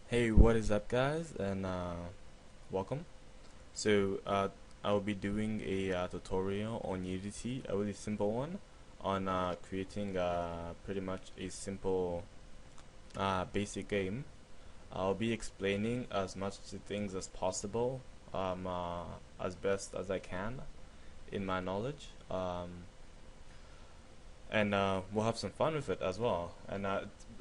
Hey, what is up, guys, and welcome. So, I'll be doing a tutorial on Unity, a really simple one, on creating pretty much a simple basic game. I'll be explaining as much things as possible, as best as I can in my knowledge, and we'll have some fun with it as well. And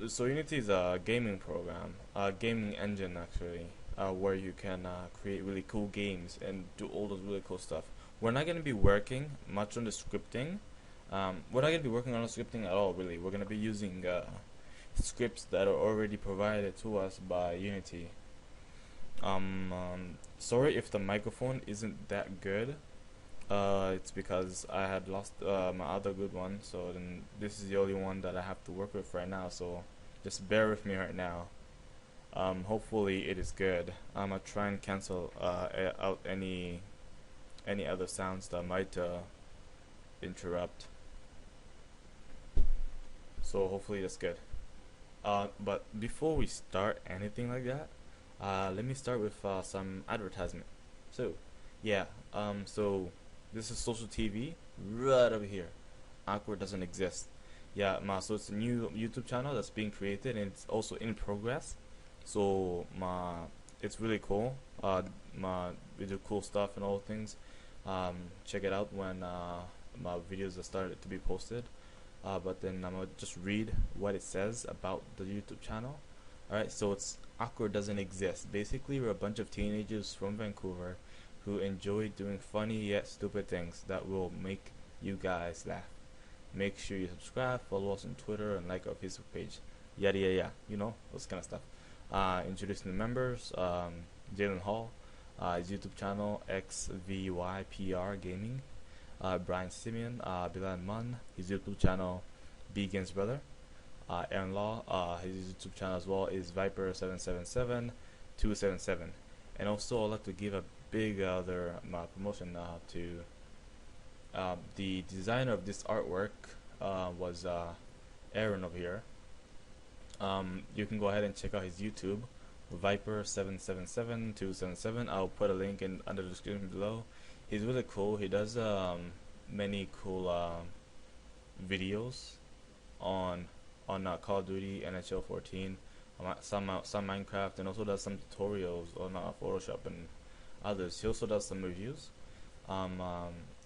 so Unity is a gaming program, a gaming engine actually, where you can create really cool games and do all those really cool stuff. We're not going to be working much on the scripting. We're not going to be working on the scripting at all, really. We're going to be using scripts that are already provided to us by Unity. Sorry if the microphone isn't that good. It's because I had lost my other good one, so then this is the only one that I have to work with right now. So just bear with me right now. Hopefully it is good. I'll try and cancel out any other sounds that might interrupt. So hopefully that's good. But before we start anything like that, let me start with some advertisement. So yeah, so this is social TV right over here. Awkward doesn't exist. Yeah, so it's a new YouTube channel that's being created and it's also in progress. So it's really cool. We do cool stuff and all things. Check it out when my videos are started to be posted. But then I'm gonna just read what it says about the YouTube channel. Alright, so it's awkward doesn't exist. Basically, we're a bunch of teenagers from Vancouver who enjoy doing funny yet stupid things that will make you guys laugh. Make sure you subscribe, follow us on Twitter, and like our Facebook page. Yada yada yada, you know, those kind of stuff. Introducing the members, Jalen Hall, his YouTube channel, XVYPR Gaming. Brian Simeon, Bilal Munn, his YouTube channel, Began's Brother. Aaron Law, his YouTube channel as well is Viper777277. And also, I'd like to give a big other promotion to the designer of this artwork was Aaron over here. You can go ahead and check out his YouTube, Viper777277. I'll put a link in under the description below. He's really cool. He does many cool videos on Call of Duty, NHL 14, some Minecraft, and also does some tutorials on Photoshop and others. He also does some reviews.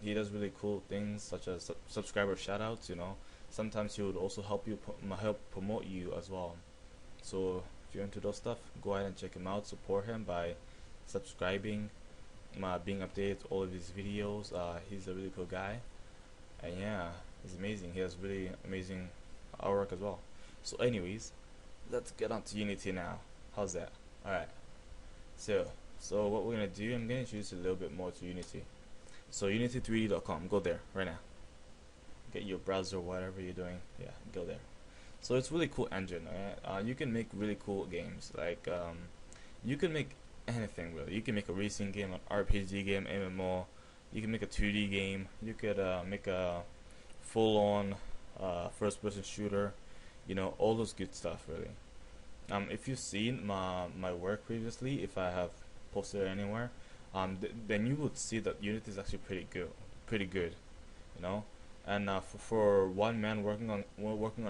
He does really cool things such as subscriber shoutouts. You know, sometimes he would also help promote you as well. So if you're into those stuff, go ahead and check him out. Support him by subscribing, being updated to all of his videos. He's a really cool guy, and yeah, he's amazing. He has really amazing artwork as well. So anyways, let's get on to Unity now. How's that? Alright, so what we're gonna do, I'm gonna introduce a little bit more to Unity. So Unity3d.com, go there right now. Get your browser, whatever you're doing, yeah, go there. So it's really cool engine. Alright, you can make really cool games. Like you can make anything really. You can make a racing game, an RPG game, MMO. You can make a 2D game. You could make a full-on first-person shooter. You know, all those good stuff really. If you've seen my work previously, if I have posted it anywhere, then you would see that Unity is actually pretty good, you know. And for one man working on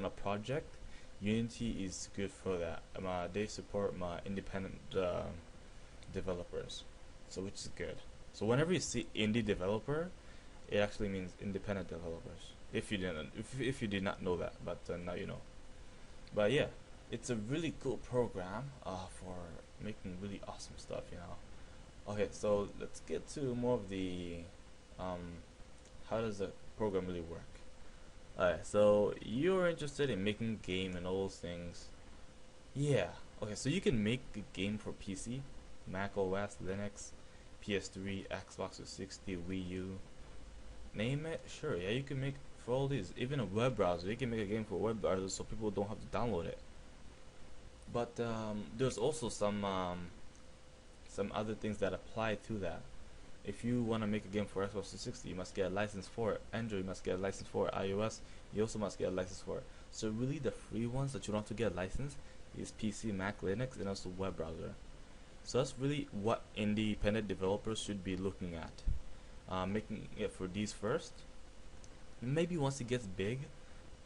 a project, Unity is good for that. They support my independent developers, so which is good. So whenever you see indie developer, it actually means independent developers. If you did not know that, but now you know. But yeah, it's a really cool program for making really awesome stuff, you know. Okay, so let's get to more of the how does the program really work. Alright, so you're interested in making a game and all those things. Yeah. Okay, so you can make a game for PC, Mac OS, Linux, PS3, Xbox 360, Wii U. Name it, sure. Yeah, you can make for all these. Even a web browser, you can make a game for a web browser so people don't have to download it. But there's also some other things that apply to that. If you want to make a game for Xbox 360, you must get a license for it. Android, you must get a license for it. iOS, you also must get a license for it. So really, the free ones that you don't have to get a license, is PC, Mac, Linux, and also web browser. So that's really what independent developers should be looking at. Making it for these first. Maybe once it gets big,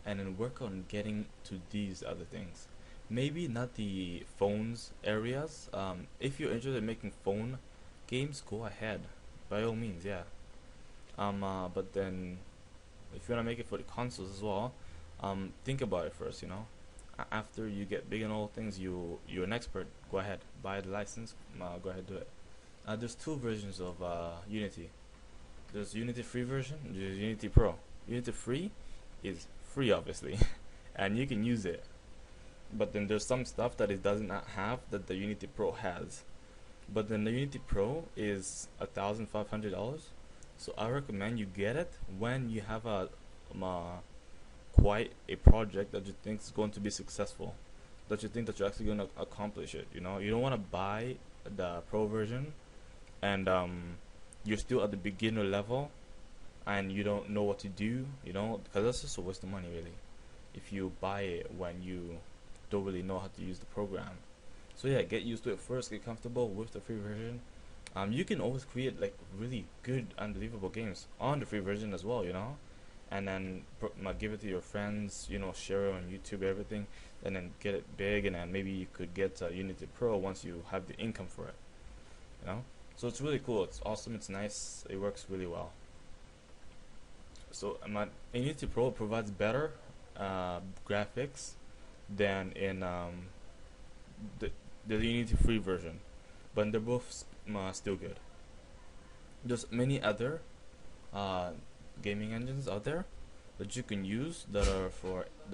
and then work on getting to these other things. Maybe not the phones areas. If you're interested in making phone games, go ahead, by all means, yeah. But then if you wanna make it for the consoles as well, think about it first. After you get big in all things, you're an expert. Go ahead, buy the license. Go ahead, do it. There's two versions of Unity. There's Unity free version. There's Unity Pro. Unity free is free, obviously, and you can use it. But then there's some stuff that it does not have that the Unity Pro has. But then the Unity Pro is $1,500. So I recommend you get it when you have quite a project that you think is going to be successful, that you think that you're actually going to accomplish it. You don't want to buy the Pro version and you're still at the beginner level and you don't know what to do, because that's just a waste of money, really, if you buy it when you don't really know how to use the program. So yeah, get used to it first, get comfortable with the free version. You can always create like really good, unbelievable games on the free version as well, and then give it to your friends, share it on YouTube, everything, and then get it big, and then maybe you could get Unity Pro once you have the income for it. So it's really cool, it's awesome, it's nice, it works really well. So Unity Pro provides better graphics than in the Unity free version, but they're both still good. There's many other gaming engines out there that you can use that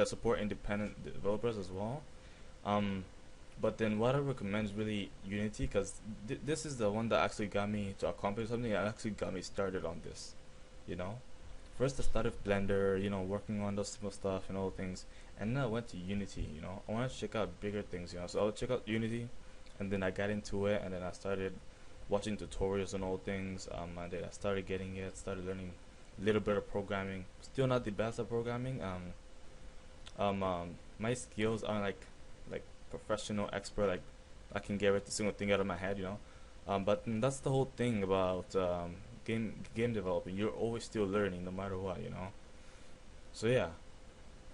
support independent developers as well. But then what I recommend is really Unity, because this is the one that actually got me to accomplish something. It actually got me started on this. First I started with Blender, working on those simple stuff and all things, and then I went to Unity. I wanted to check out bigger things. So I would check out Unity, and then I got into it, and then I started watching tutorials on all things. And then I started getting it, started learning a little bit of programming. Still not the best at programming. My skills aren't like professional expert. Like I can get every single thing out of my head. But that's the whole thing about game developing. You're always still learning, no matter what. So yeah,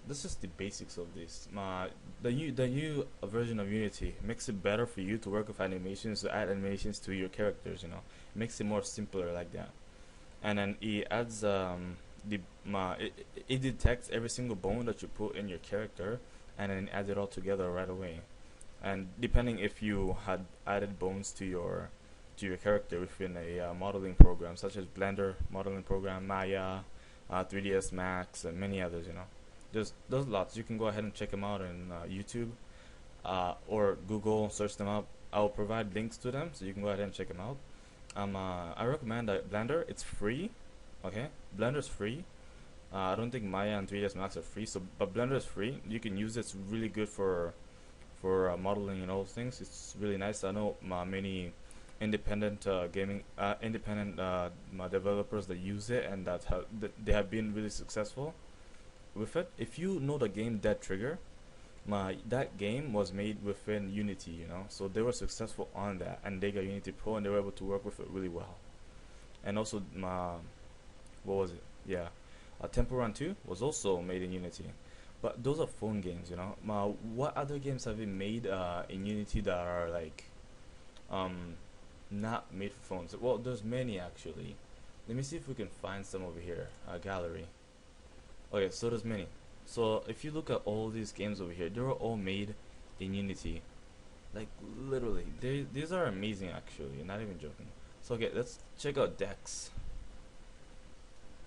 that's just the basics of this. The new version of Unity makes it better for you to work with animations, to add animations to your characters. It makes it more simpler like that. And then it adds it detects every single bone that you put in your character, and then adds it all together right away. And depending if you had added bones to your character within a modeling program such as Blender modeling program, Maya, 3ds Max, and many others. There's lots. You can go ahead and check them out on YouTube or Google, search them up. I'll provide links to them so you can go ahead and check them out. I recommend that Blender, it's free. Okay, Blender's free. I don't think Maya and 3ds Max are free, but Blender is free. You can use it. It's really good for modeling and all those things. It's really nice. I know many independent developers that use it, and that they have been really successful with it. If you know the game Dead Trigger, that game was made within Unity, so they were successful on that, and they got Unity Pro, and they were able to work with it really well. And also, what was it? Yeah, Temple Run 2 was also made in Unity, but those are phone games, what other games have been made in Unity that are like not made for phones? Well, there's many actually. Let me see if we can find some over here. Gallery. Okay, so there's many. So if you look at all these games over here, they were all made in Unity. Like literally, these are amazing actually. Not even joking. So okay, let's check out Dex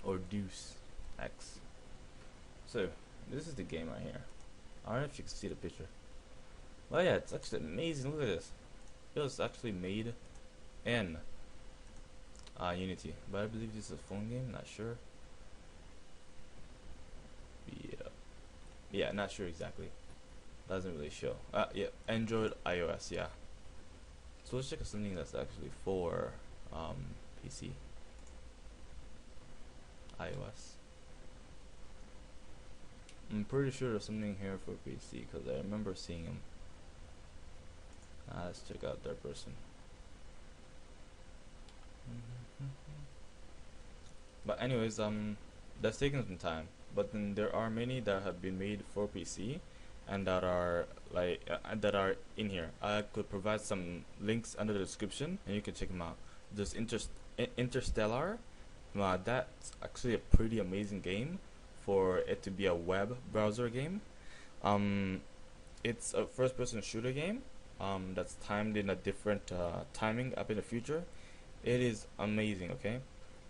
or Deuce X. So this is the game right here. I don't know if you can see the picture. Well, yeah, it's actually amazing. Look at this. It was actually made in Unity, but I believe this is a phone game. Not sure. Yeah, not sure exactly. Doesn't really show. Yeah, Android, iOS, yeah. So let's check out something that's actually for PC, iOS. I'm pretty sure there's something here for PC because I remember seeing them. Let's check out third person. But anyways, that's taken some time. But then there are many that have been made for PC, and that are that are in here. I could provide some links under the description, and you can check them out. There's Interstellar. That's actually a pretty amazing game for it to be a web browser game. Um, it's a first-person shooter game. That's timed in a different timing up in the future. It is amazing. Okay,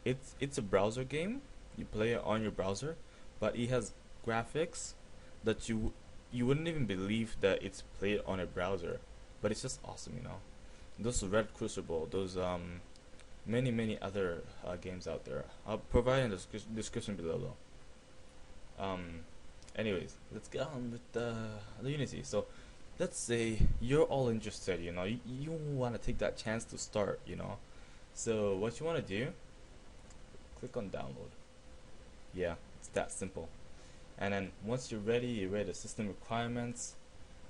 it's a browser game. You play it on your browser, but it has graphics that you wouldn't even believe that it's played on a browser. But it's just awesome, you know. Those Red Crucible, those many other games out there. I'll provide in the description below though. Anyways, let's get on with the Unity. So let's say you're all interested, you know, you want to take that chance to start, you know. So what you want to do, click on download. Yeah, it's that simple. And then once you're ready, you read the system requirements.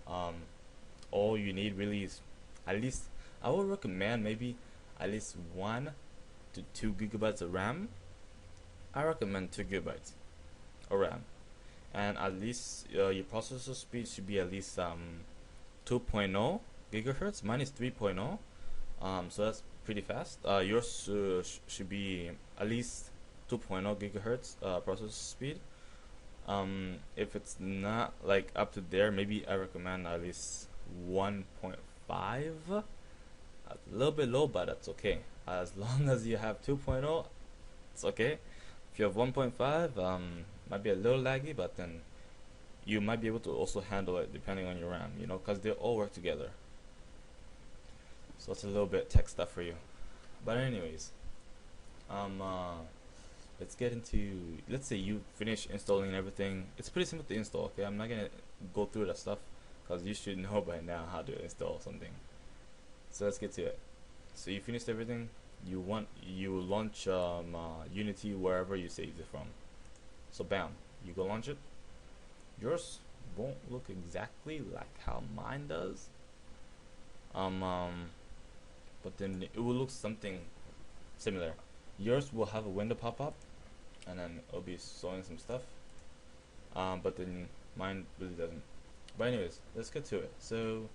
All you need really is, at least I would recommend, maybe at least 1 to 2 gigabytes of RAM. I recommend 2 gigabytes of RAM, and at least your processor speed should be at least 2.0 gigahertz. Mine is 3.0, so that's pretty fast. Yours should be at least 2.0 gigahertz processor speed. If it's not like up to there, maybe I recommend at least 1.5. A little bit low, but that's okay. As long as you have 2.0, it's okay. If you have 1.5, might be a little laggy, but then you might be able to also handle it depending on your RAM, you know, because they all work together. So it's a little bit tech stuff for you. But anyways, let's get into, let's say you finish installing everything. It's pretty simple to install, okay? I'm not gonna go through that stuff because you should know by now how to install something. So let's get to it. So you finished everything. You launch Unity wherever you saved it from. So bam, you go launch it. Yours won't look exactly like how mine does. But then it will look something similar. Yours will have a window pop up, and then it'll be showing some stuff. But then mine really doesn't. But anyways, let's get to it. So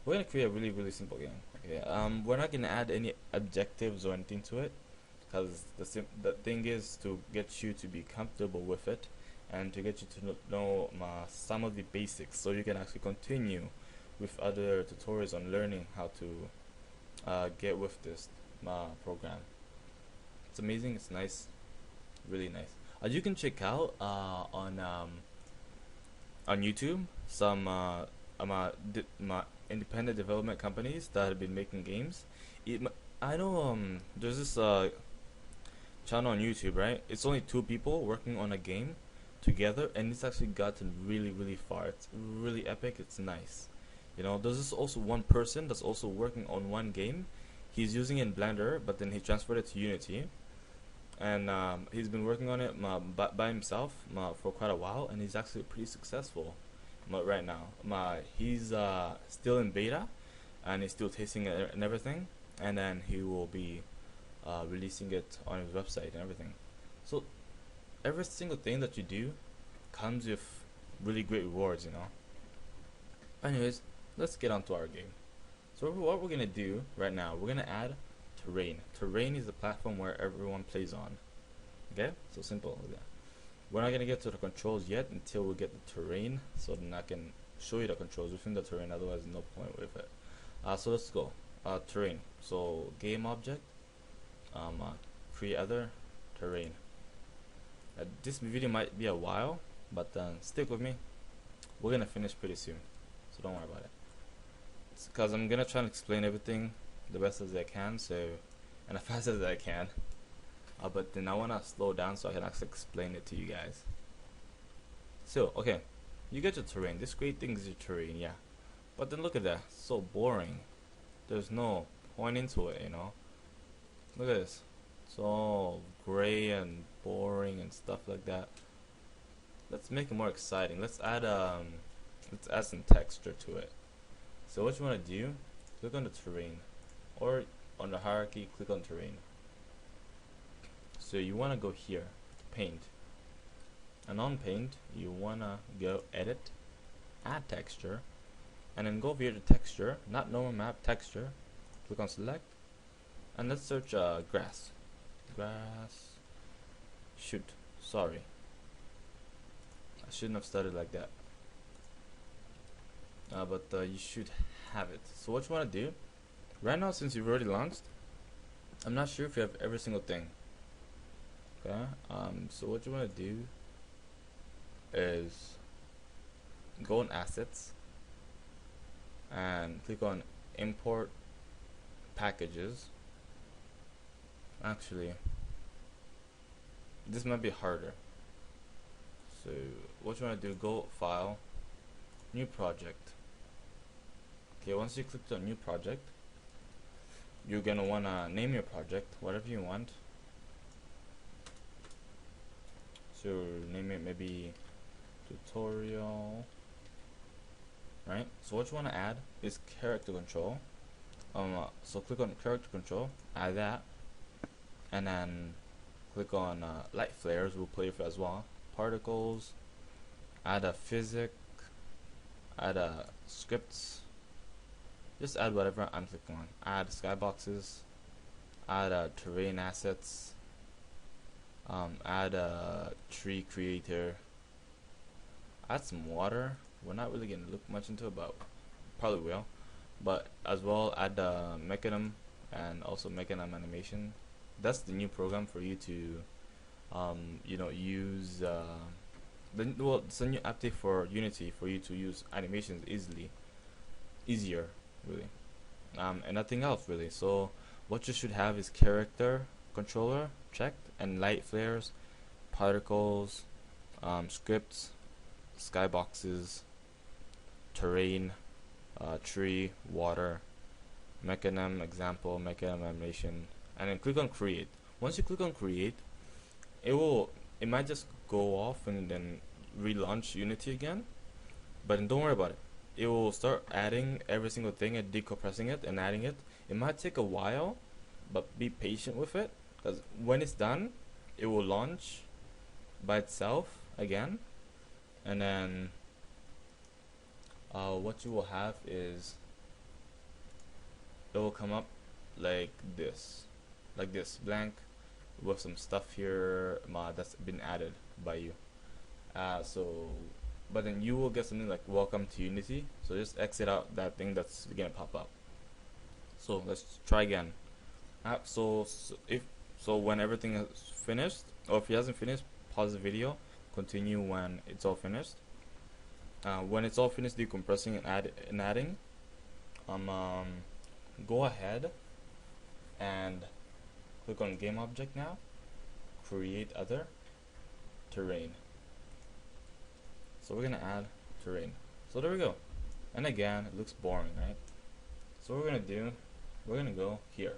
we're gonna create a really simple game. Okay. We're not gonna add any objectives or anything to it, because the thing is to get you to be comfortable with it, and to get you to know some of the basics, so you can actually continue with other tutorials on learning how to get with this program. It's amazing. It's nice, really nice. You can check out on YouTube some independent development companies that have been making games. I know there's this channel on YouTube, right? It's only 2 people working on a game together, and it's actually gotten really far. It's really epic. It's nice. You know, there's this also one person that's also working on one game. He's using it in Blender, but then he transferred it to Unity, and he's been working on it by himself for quite a while, and he's actually pretty successful right now. He's still in beta, and he's still testing it and everything, and then he will be releasing it on his website and everything. So every single thing that you do comes with really great rewards, you know. Anyways, let's get on to our game. So what we're gonna do right now, we're gonna add terrain. Terrain is the platform where everyone plays on. Okay, so simple as that. We're not gonna get to the controls yet until we get the terrain, so then I can show you the controls within the terrain. Otherwise, no point with it. So let's go. Terrain. So game object. Create other terrain. This video might be a while, but stick with me. We're gonna finish pretty soon, so don't worry about it. It's because I'm gonna try and explain everything the best as I can, so, and as fast as I can. But then I wanna slow down so I can actually explain it to you guys. So okay, you get your terrain. This great thing is your terrain, yeah. But then look at that, so boring. There's no point into it, you know. Look at this, it's all gray and boring and stuff like that. Let's make it more exciting. Let's add some texture to it. So what you want to do click on the terrain, or on the hierarchy, click on terrain. So you want to go here, paint, and on paint you want to go edit, add texture, and then go over here to texture, not normal map, texture. Click on select, and let's search grass. Shoot, sorry, I shouldn't have started like that. But you should have it. So what you want to do right now, since you've already launched, I'm not sure if you have every single thing. Okay, so what you want to do is go on assets and click on import packages. Actually, this might be harder. So what you want to do, go file, new project. Okay, once you click on new project, you're gonna wanna name your project whatever you want. So name it maybe tutorial, right? So what you want to add is character control. So click on character control, add that, and then click on light flares. We'll play with it as well. Particles, add a physics, add a scripts. Just add whatever I'm clicking on. Add skyboxes, add terrain assets, add a tree creator, add some water. We're not really gonna look much into it, but probably will. But as well, add the mechanism and also mechanism animation. That's the new program for you to you know, use it's a new update for Unity for you to use animations easier really, and nothing else really. So what you should have is character controller checked, and light flares, particles, scripts, skyboxes, terrain, tree, water, mechanism example, mechanism animation, and then click on create. Once you click on create, it might just go off and then relaunch Unity again, but don't worry about it. It will start adding every single thing and decompressing it and adding it. It might take a while, but be patient with it, because when it's done, it will launch by itself again. And then what you will have is it will come up like this blank with some stuff here that's been added by you. But then you will get something like welcome to Unity. So just exit out that thing that's gonna pop up. So let's try again. So when everything is finished, or if it hasn't finished, pause the video, continue when it's all finished. When it's all finished decompressing and adding, go ahead and click on game object now, create other, terrain. So we're gonna add terrain. So there we go. And again, it looks boring, right? So what we're gonna do, we're gonna go here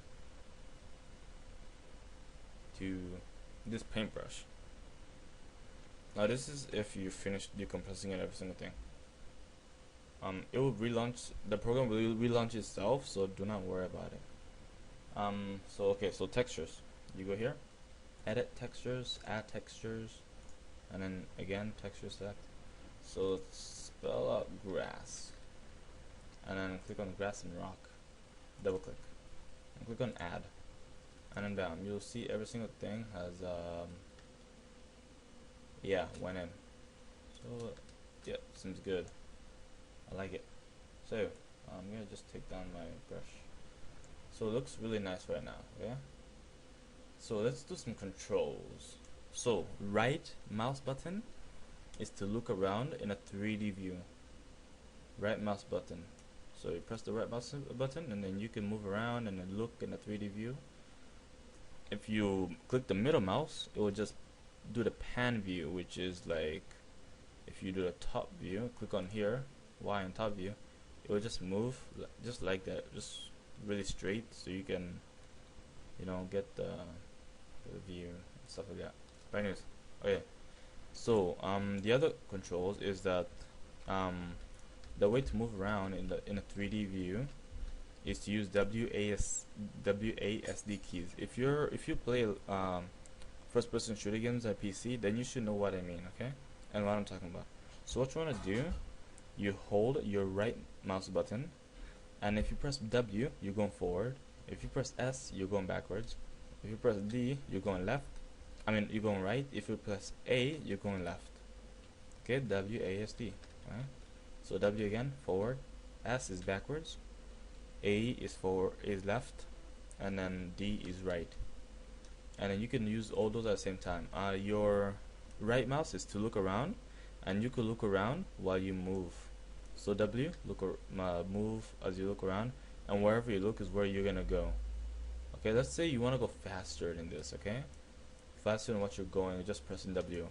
to this paintbrush. Now this is if you finish decompressing and every single thing. It will relaunch, the program will relaunch itself, so do not worry about it. So textures, you go here, edit textures, add textures, and then again texture select. So let's spell out grass, and then click on grass and rock, double click, and click on add, and then down you'll see every single thing has went in. So yeah, seems good, I like it. So I'm gonna just take down my brush. So it looks really nice right now. Okay, so let's do some controls. So right mouse button is to look around in a 3D view. Right mouse button. So you press the right mouse button and then you can move around and then look in a 3D view. If you click the middle mouse, it will just do the pan view, which is like if you do the top view, click on here, Y on top view, it will just move just like that, just really straight, so you can, you know, get the view and stuff like that. But anyways, okay. So the other controls is that the way to move around in a 3D view is to use WASD keys. If you play first person shooter games on PC, then you should know what I mean, okay? And what I'm talking about. So what you want to do, you hold your right mouse button, and if you press W, you're going forward. If you press S, you're going backwards. If you press D, you're going left. You're going right. If you press A, you're going left. Okay, WASD. Right? So W again, forward. S is backwards. A is left, and then D is right. And then you can use all those at the same time. Your right mouse is to look around, and you can look around while you move. So W, move as you look around, and wherever you look is where you're gonna go. Okay, let's say you want to go faster than this. Okay, faster than what you're going, you're just pressing W.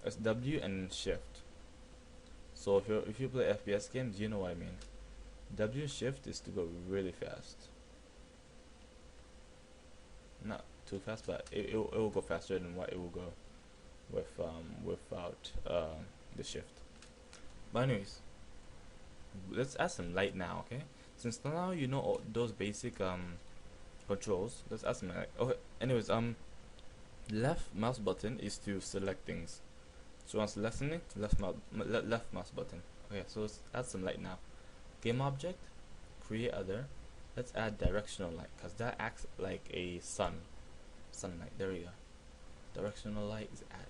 It's W and Shift. So if you play FPS games, you know what I mean. W Shift is to go really fast. Not too fast, but it will go faster than what it will go without the shift. But anyways, let's add some light now, okay? Since now you know all those basic controls, let's add some light. Okay, anyways, left mouse button is to select things. So once selecting, left mouse button. Okay, so let's add some light now. Game object, create other. Let's add directional light, because that acts like a sunlight. There we go. Directional light is added.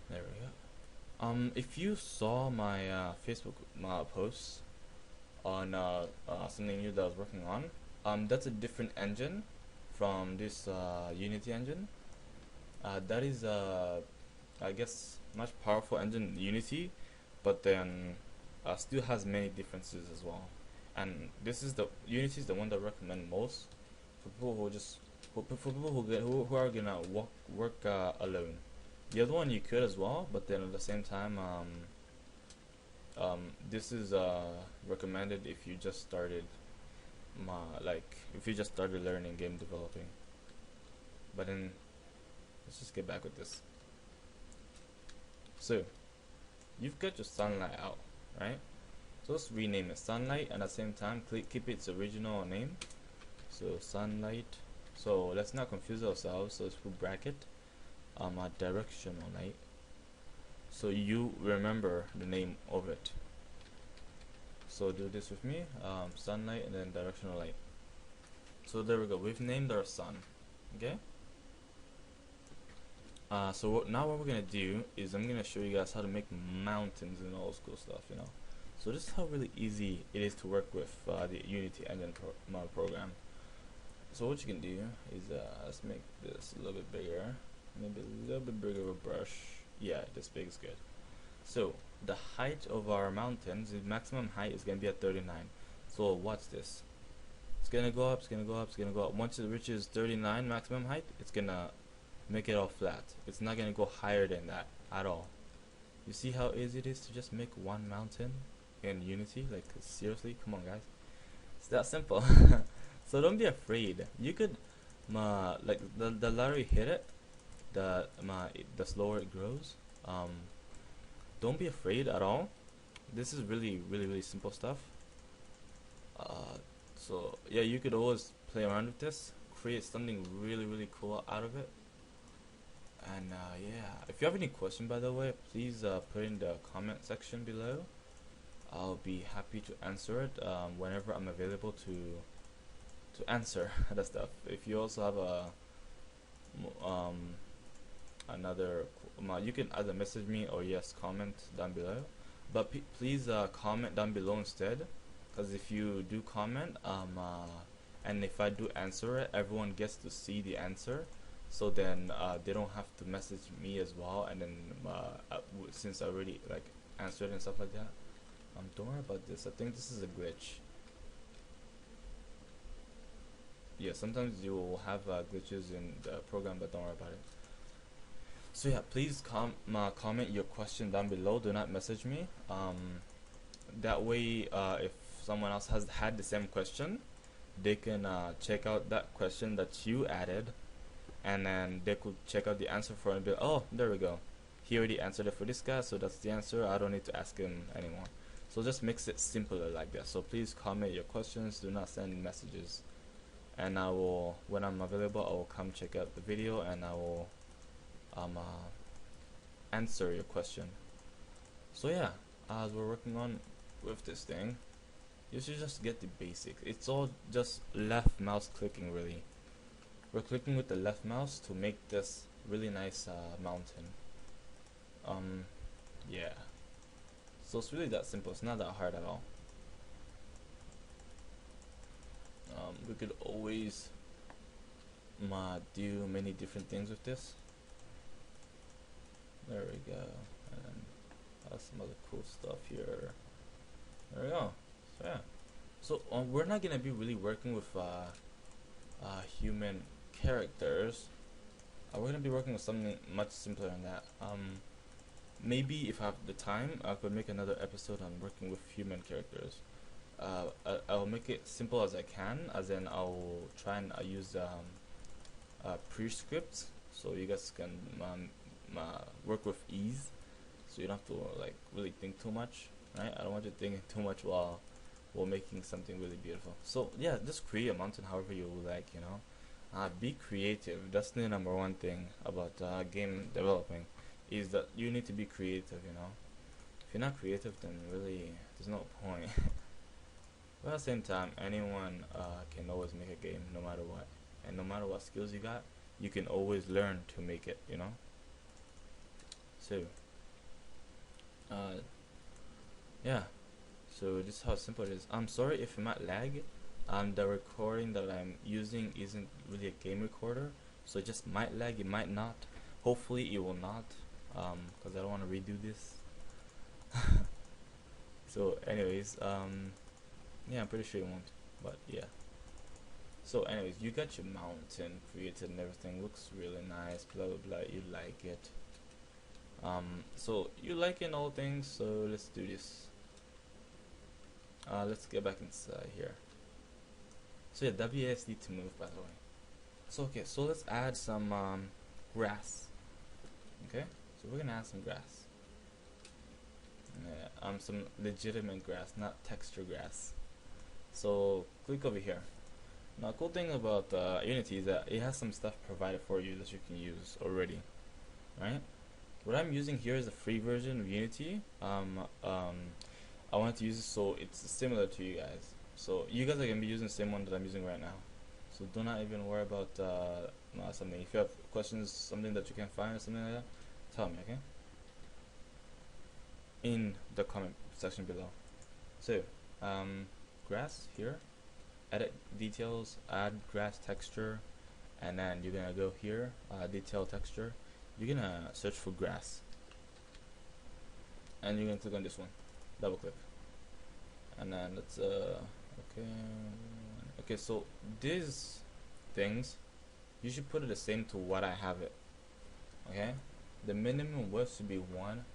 There we go. If you saw my Facebook posts on something new that I was working on, that's a different engine from this Unity engine. That is I guess much powerful engine than Unity, but then still has many differences as well. And this is the Unity is the one that I recommend most for people who are gonna work alone. The other one you could as well, but then at the same time, this is recommended if you just started learning game developing. But then let's just get back with this. So you've got your sunlight out, right? So let's rename it sunlight, and at the same time keep its original name. So sunlight. So let's not confuse ourselves. So let's put bracket directional light, so you remember the name of it. So do this with me, sunlight and then directional light. So there we go, we've named our sun. Okay, so now what we're gonna do is I'm gonna show you guys how to make mountains and all this cool stuff, you know. So this is how really easy it is to work with the Unity engine program. So what you can do is let's make this a little bit bigger, maybe a little bit bigger of a brush. Yeah, this big is good. So the height of our mountains, the maximum height is gonna be at 39. So watch this. It's gonna go up, it's gonna go up, it's gonna go up. Once it reaches 39 maximum height, it's gonna make it all flat. It's not gonna go higher than that at all. You see how easy it is to just make one mountain in Unity? Like, seriously, come on guys, it's that simple. So don't be afraid. You could like the louder you hit it, the slower it grows. Don't be afraid at all. This is really simple stuff. So yeah, you could always play around with this, create something really cool out of it. And yeah, if you have any question, by the way, please put in the comment section below. I'll be happy to answer it whenever I'm available to answer that stuff. If you also have you can either message me or comment down below, but please comment down below instead, because if you do comment and if I do answer it, everyone gets to see the answer, so then they don't have to message me as well, and then since I already like answered and stuff like that. Don't worry about this. I think this is a glitch. Yeah, sometimes you will have glitches in the program, but don't worry about it. So yeah, please comment your question down below. Do not message me. That way, if someone else has had the same question, they can check out that question that you added, and then they could check out the answer for it and be like, oh, there we go. He already answered it for this guy, so that's the answer. I don't need to ask him anymore. So just makes it simpler like that. So please comment your questions, do not send messages, and I will, when I'm available, I will come check out the video and I will answer your question. So yeah, as we're working on with this thing, you should just get the basics. It's all just left mouse clicking really. We're clicking with the left mouse to make this really nice mountain. Yeah. So it's really that simple. It's not that hard at all. We could always do many different things with this. There we go. And then some other cool stuff here. There we go. So yeah. So we're not gonna be really working with human characters. We're gonna be working with something much simpler than that. Maybe if I have the time, I could make another episode on working with human characters. I'll make it simple as I can, as in I'll try and use pre-scripts so you guys can work with ease, so you don't have to like really think too much, right? I don't want you thinking too much while making something really beautiful. So yeah, just create a mountain however you like, you know. Be creative. That's the number one thing about game developing, is that you need to be creative, you know. If you're not creative, then really there's no point. But at the same time, anyone can always make a game no matter what, and no matter what skills you got, you can always learn to make it, you know. So yeah, so this is how simple it is. I'm sorry if it might lag. The recording that I'm using isn't really a game recorder, so it just might lag, it might not. Hopefully it will not, because I don't want to redo this. So anyways, yeah, I'm pretty sure it won't, but yeah. So anyways, you got your mountain created and everything, looks really nice, blah blah blah, you like it. So you liking all things, so let's do this. Let's get back inside here. So yeah, WASD to move, by the way. So okay, so let's add some grass. Okay, so we're gonna add some grass. Yeah, some legitimate grass, not texture grass. So click over here. Now, cool thing about Unity is that it has some stuff provided for you that you can use already, right? What I'm using here is a free version of Unity. I wanted to use it so it's similar to you guys. So you guys are gonna be using the same one that I'm using right now. So do not even worry about something. If you have questions, something that you can't find or something like that, tell me, okay? In the comment section below. So, grass here, edit details, add grass texture, and then you're gonna go here, detail texture. You're gonna search for grass, and you're gonna click on this one, double click, and then let's okay. So these things, you should put it the same to what I have it. Okay, the minimum width should be 1.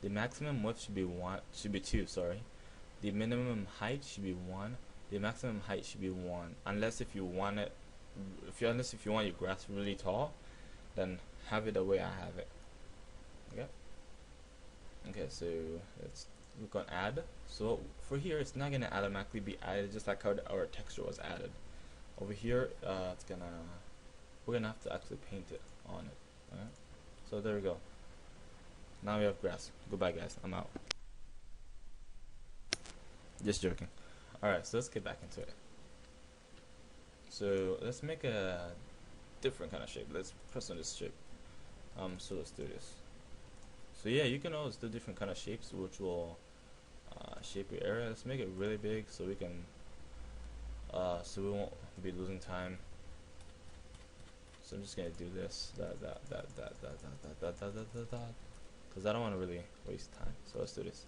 The maximum width should be 2. Sorry, the minimum height should be 1. The maximum height should be 1. Unless if you want it, unless if you want your grass really tall, then have it the way I have it. Okay. Okay. So let's look on add. So for here, it's not gonna automatically be added, just like how our texture was added. Over here, we're gonna have to actually paint it on it. Alright. So there we go. Now we have grass. Goodbye, guys. I'm out. Just joking. Alright, so let's get back into it. So let's make a different kind of shape. Let's press on this shape. So let's do this. So yeah, you can always do different kind of shapes which will shape your area. Let's make it really big so we can so we won't be losing time. So I'm just gonna do this, because I don't want to really waste time. So let's do this.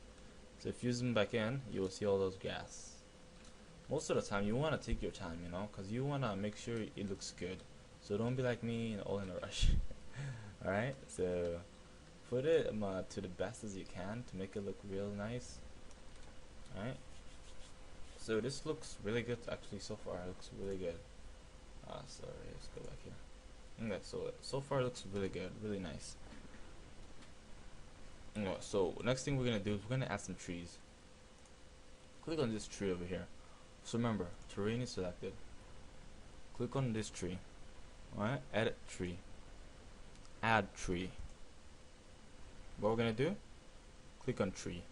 So if you zoom back in, you will see all those grass. Most of the time, you want to take your time, you know, because you want to make sure it looks good. So don't be like me, all in a rush. All right. So put it to the best as you can to make it look real nice. All right. So this looks really good, actually. So far, it looks really good. Sorry, let's go back here. Okay, so far it looks really good, really nice. Okay, so next thing we're gonna do is we're gonna add some trees. click on this tree over here. So remember, terrain is selected. Click on this tree. Alright, edit tree. Add tree. What we're gonna do? Click on tree.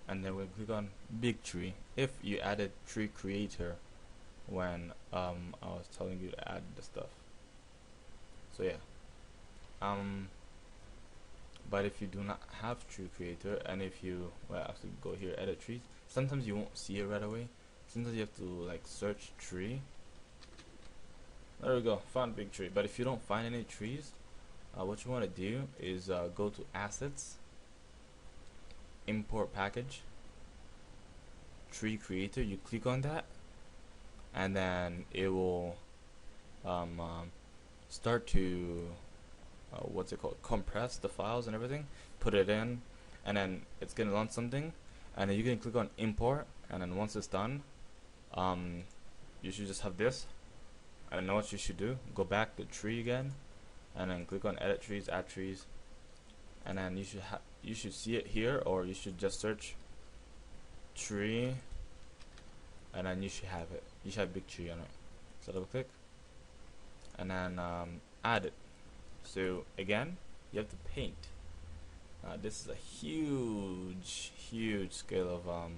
And then we'll click on big tree. If you added tree creator when I was telling you to add the stuff. So yeah. But if you do not have tree creator, and if you actually go here, edit trees, sometimes you won't see it right away. Sometimes you have to like search tree. There we go, found big tree. But if you don't find any trees, what you want to do is go to assets, import package, tree creator. You click on that, and then it will start to what's it called, compress the files and everything, put it in, and then it's gonna launch something, and then you can click on import, and then once it's done, you should just have this. I don't know what you should do. Go back to tree again, and then click on edit trees, add trees, and then you should see it here, or you should just search tree, and then you should have it. You should have big tree on it. So double click, and then add it. So again, you have to paint. This is a huge scale of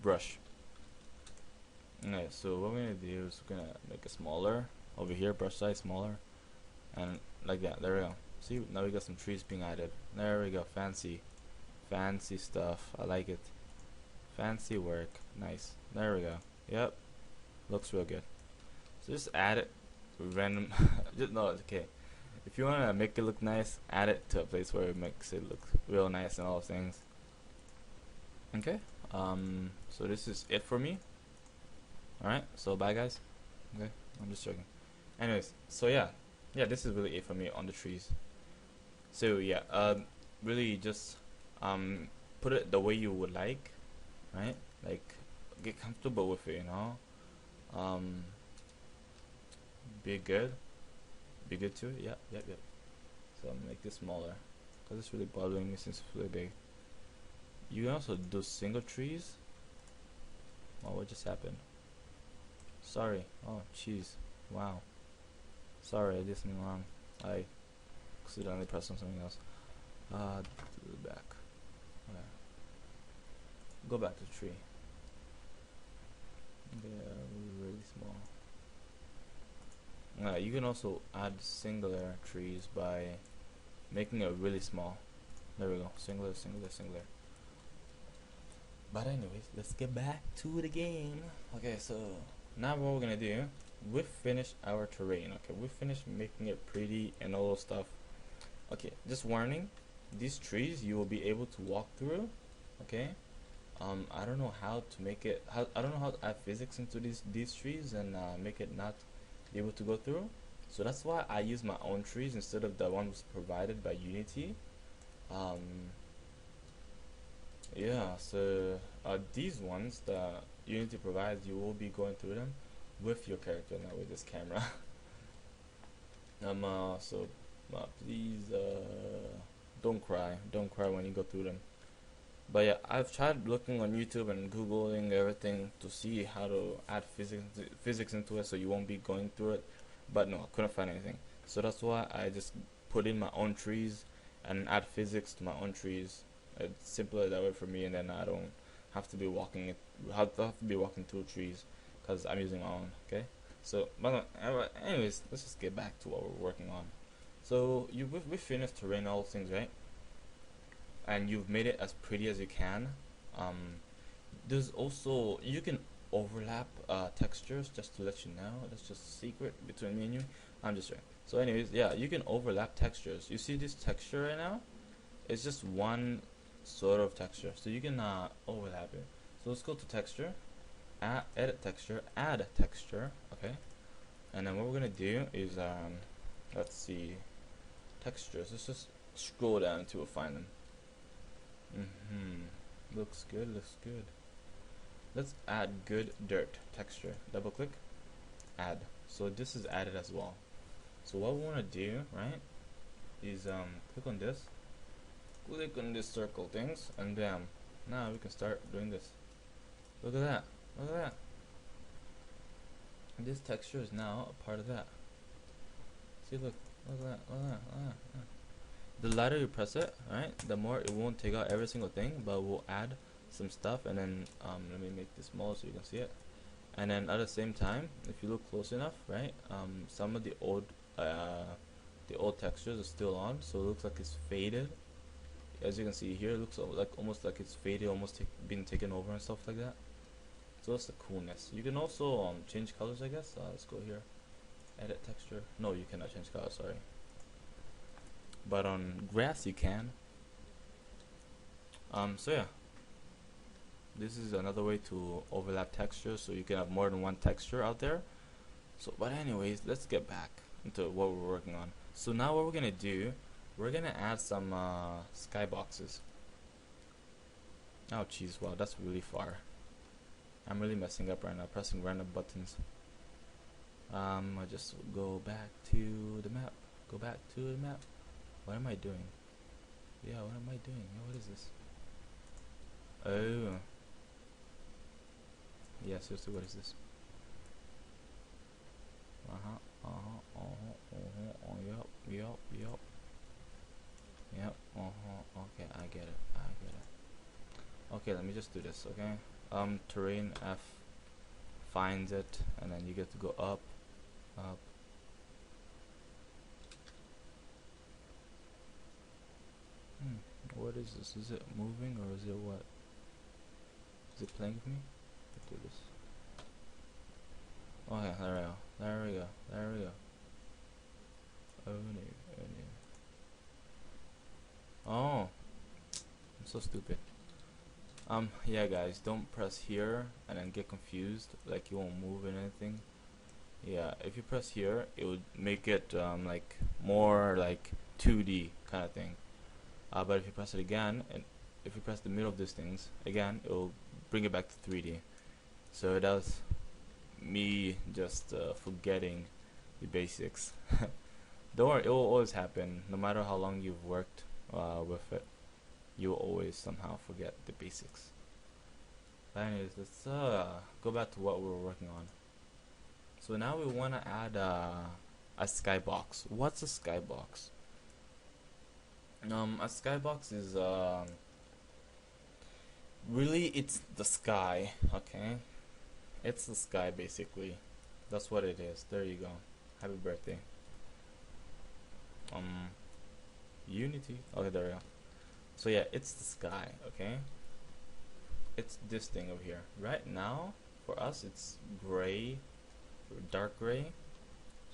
brush. Okay, so what we're gonna do is we're gonna make it smaller over here, brush size smaller, and like that. There we go. See, now we got some trees being added. There we go. Fancy stuff. I like it. Fancy work. Nice. There we go. Yep, looks real good. So just add it random. Just no, it's okay. If you wanna make it look nice, add it to a place where it makes it look real nice and all those things. Okay. So this is it for me. Alright, so bye guys. Okay, I'm just joking. Anyways, so yeah, this is really it for me on the trees. So yeah, really just put it the way you would like, right? Like get comfortable with it, you know. Be good to it. Yep. So I'm gonna make this smaller because it's really bothering me since it's really big. You can also do single trees. Oh, what just happened? Sorry. Oh, jeez. Wow. Sorry, I did something wrong. I accidentally pressed on something else. Do it back. Okay. Go back to tree. Yeah, really small. You can also add singular trees by making it really small. There we go. Singular. But anyways, let's get back to the game. Okay, so now what we're gonna do, we've finished our terrain. Okay, we finished making it pretty and all those stuff. Okay, just warning, these trees you will be able to walk through. Okay, I don't know how to make it. I don't know how to add physics into these trees and make it not be able to go through. So that's why I use my own trees instead of the ones provided by Unity. Yeah, so these ones that Unity provides, you will be going through them with your character, not with this camera. So please don't cry when you go through them. But yeah, I've tried looking on YouTube and Googling everything to see how to add physics into it so you won't be going through it, but no, I couldn't find anything. So that's why I just put in my own trees and add physics to my own trees. It's simpler that way for me, and then I don't have to be walking through trees because I'm using my own. Okay, so but anyways, let's just get back to what we're working on. So we finished terrain, all things, right? And you've made it as pretty as you can. There's also, you can overlap textures, just to let you know. That's just a secret between me and you. I'm just saying. So anyways, yeah, you can overlap textures. You see this texture right now? It's just one sort of texture, so you can overlap it. So let's go to texture, edit texture, add texture. Okay, and then what we're gonna do is let's see, textures. Let's just scroll down until we find them. Looks good. Let's add good dirt texture. Double click, add. So this is added as well. So what we want to do, right, is click on this, click on this circle things, and bam, now we can start doing this. Look at that, look at that. This texture is now a part of that. See, look at that, look at that, look at that. The lighter you press it, right, the more it won't take out every single thing, but we'll add some stuff. And then let me make this smaller so you can see it. And then at the same time, if you look close enough, right, some of the old textures are still on, so it looks like it's faded. As you can see here, it looks like almost like it's faded, almost been taken over and stuff like that. So that's the coolness. You can also change colors, I guess. Let's go here, edit texture. No, you cannot change color, sorry. But on grass you can. So yeah, this is another way to overlap textures, so you can have more than one texture out there. So, but anyways, let's get back into what we're working on. So now what we're gonna do, we're gonna add some skyboxes. Oh jeez, wow, that's really far. I'm really messing up right now, pressing random buttons. I just go back to the map. Go back to the map. What am I doing? Yeah, what am I doing? What is this? Oh. Yeah, seriously, what is this? Yup. Yep, okay, I get it. Okay, let me just do this, okay? Terrain F finds it, and then you get to go up. What is this? Is it moving or is it what? Is it playing with me? Let's do this. Okay, there we go. Oh no. Oh, I'm so stupid. Yeah guys, don't press here and then get confused, like you won't move and anything. Yeah, if you press here, it would make it like more like 2D kind of thing. But if you press it again, and if you press the middle of these things again, it will bring it back to 3D. So that was me just forgetting the basics. Don't worry, it will always happen. No matter how long you've worked with it, you will always somehow forget the basics. But anyways, let's go back to what we were working on. So now we want to add a skybox. What's a skybox? A skybox is really, it's the sky. Okay, it's the sky basically. That's what it is. There you go. Happy birthday. Unity. Okay, there we go. So yeah, it's the sky. Okay, it's this thing over here. Right now, for us, it's gray, dark gray.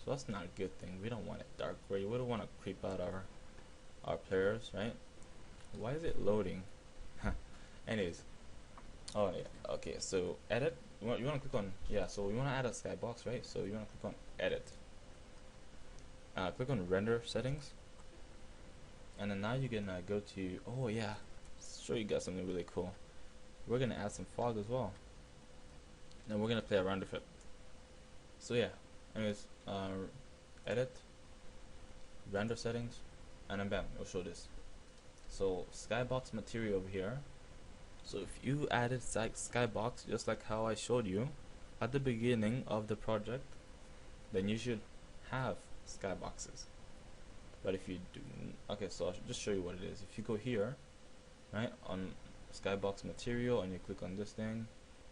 So that's not a good thing. We don't want it dark gray. We don't want to creep out our players, right? Why is it loading? Anyways, oh yeah, okay, so edit, you want to click on, yeah, so we want to add a skybox, right? So you want to click on edit, click on render settings, and then now you can go to, oh yeah, show you guys something really cool. We're gonna add some fog as well, and we're gonna play around with it. So yeah, anyways, edit, render settings, and then bam, it'll show this. So skybox material over here. So if you added skybox just like how I showed you at the beginning of the project, then you should have skyboxes. But if you do, okay, so I'll just show you what it is. If you go here, right, on skybox material, and you click on this thing,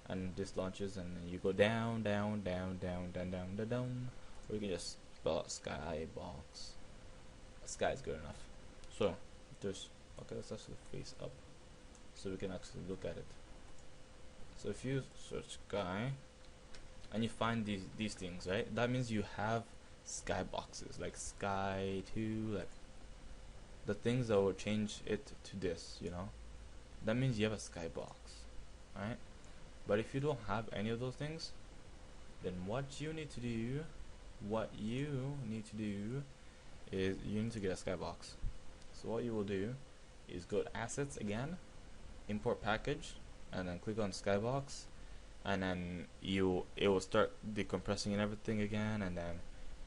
and this launches, and then you go down, or you can just spell out skybox. Sky is good enough. So there's, okay, let's actually face up so we can actually look at it. So if you search sky and you find these things, right, that means you have skyboxes, like sky 2, like the things that will change it to this, you know, that means you have a skybox, right? But if you don't have any of those things, then what you need to do is you need to get a skybox. So what you will do is go to assets again, import package, and then click on skybox, and then it will start decompressing and everything again, and then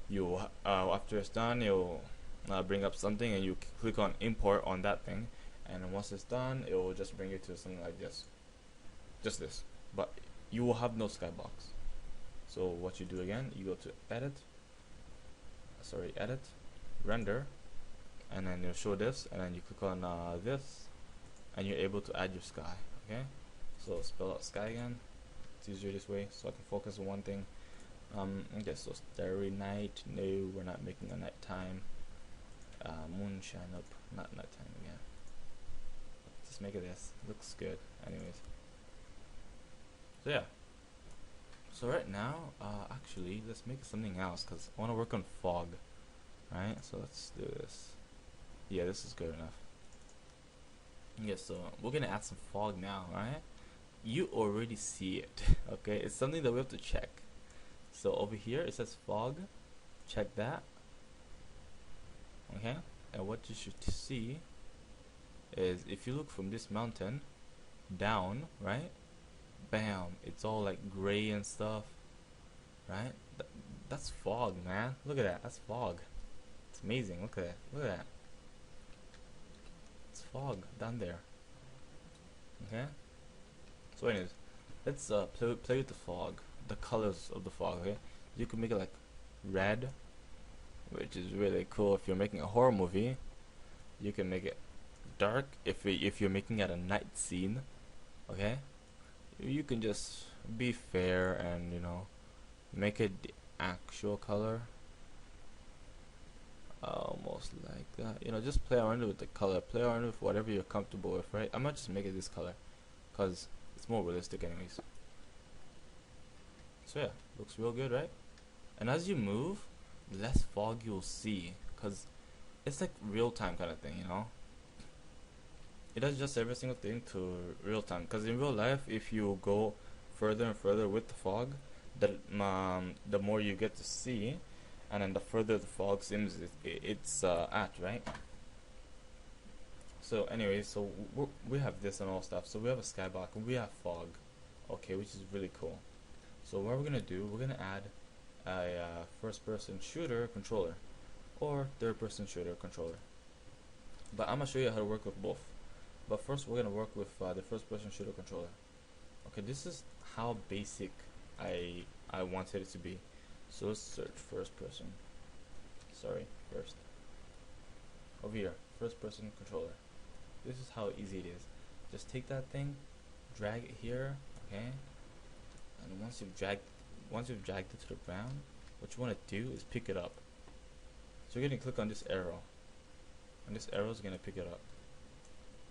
you after it's done, you'll bring up something, and you click on import on that thing, and then once it's done, it will just bring you to something like this, just this, but you will have no skybox. So what you do again, you go to edit, render, and then you'll show this, and then you click on this, and you're able to add your sky. Okay, so spell out sky again. It's easier this way, so I can focus on one thing. Okay, so starry night. No, we're not making a nighttime. Moonshine up, not nighttime again. Just make it this. Looks good. Anyways. So yeah. So right now, actually, let's make something else because I want to work on fog. Right. So let's do this. Yeah, this is good enough. Yeah. So we're gonna add some fog now, right? You already see it. Okay, it's something that we have to check. So over here it says fog. Check that. Okay, and what you should see is if you look from this mountain down, right? Bam, it's all like gray and stuff, right? That's fog, man. Look at that. That's fog. It's amazing. Look at that. Look at that. It's fog down there. Okay. So anyways, let's play with the fog, the colors of the fog. Okay, you can make it like red, which is really cool if you're making a horror movie. You can make it dark if you're making it a night scene. Okay, you can just be fair and, you know, make it the actual color, almost like that. You know, just play around with the color, play around with whatever you're comfortable with, right? I might just make it this color because it's more realistic anyways. So yeah, looks real good, right? And as you move, less fog you'll see because it's like real time kind of thing, you know. It does just every single thing to real time, because in real life if you go further and further with the fog, the more you get to see, and then the further the fog seems it's at, right? So anyway, so we have this and all stuff. So we have a skybox and we have fog, okay, which is really cool. So what we're gonna do, we're gonna add a first-person shooter controller or third-person shooter controller, but I'm gonna show you how to work with both. But first we're gonna work with the first-person shooter controller. Okay, this is how basic I wanted it to be. So let's search first-person. First over here, first-person controller. This is how easy it is. Just take that thing, drag it here, okay, and once you've dragged it to the ground, what you want to do is pick it up. So you're gonna click on this arrow, and this arrow is gonna pick it up.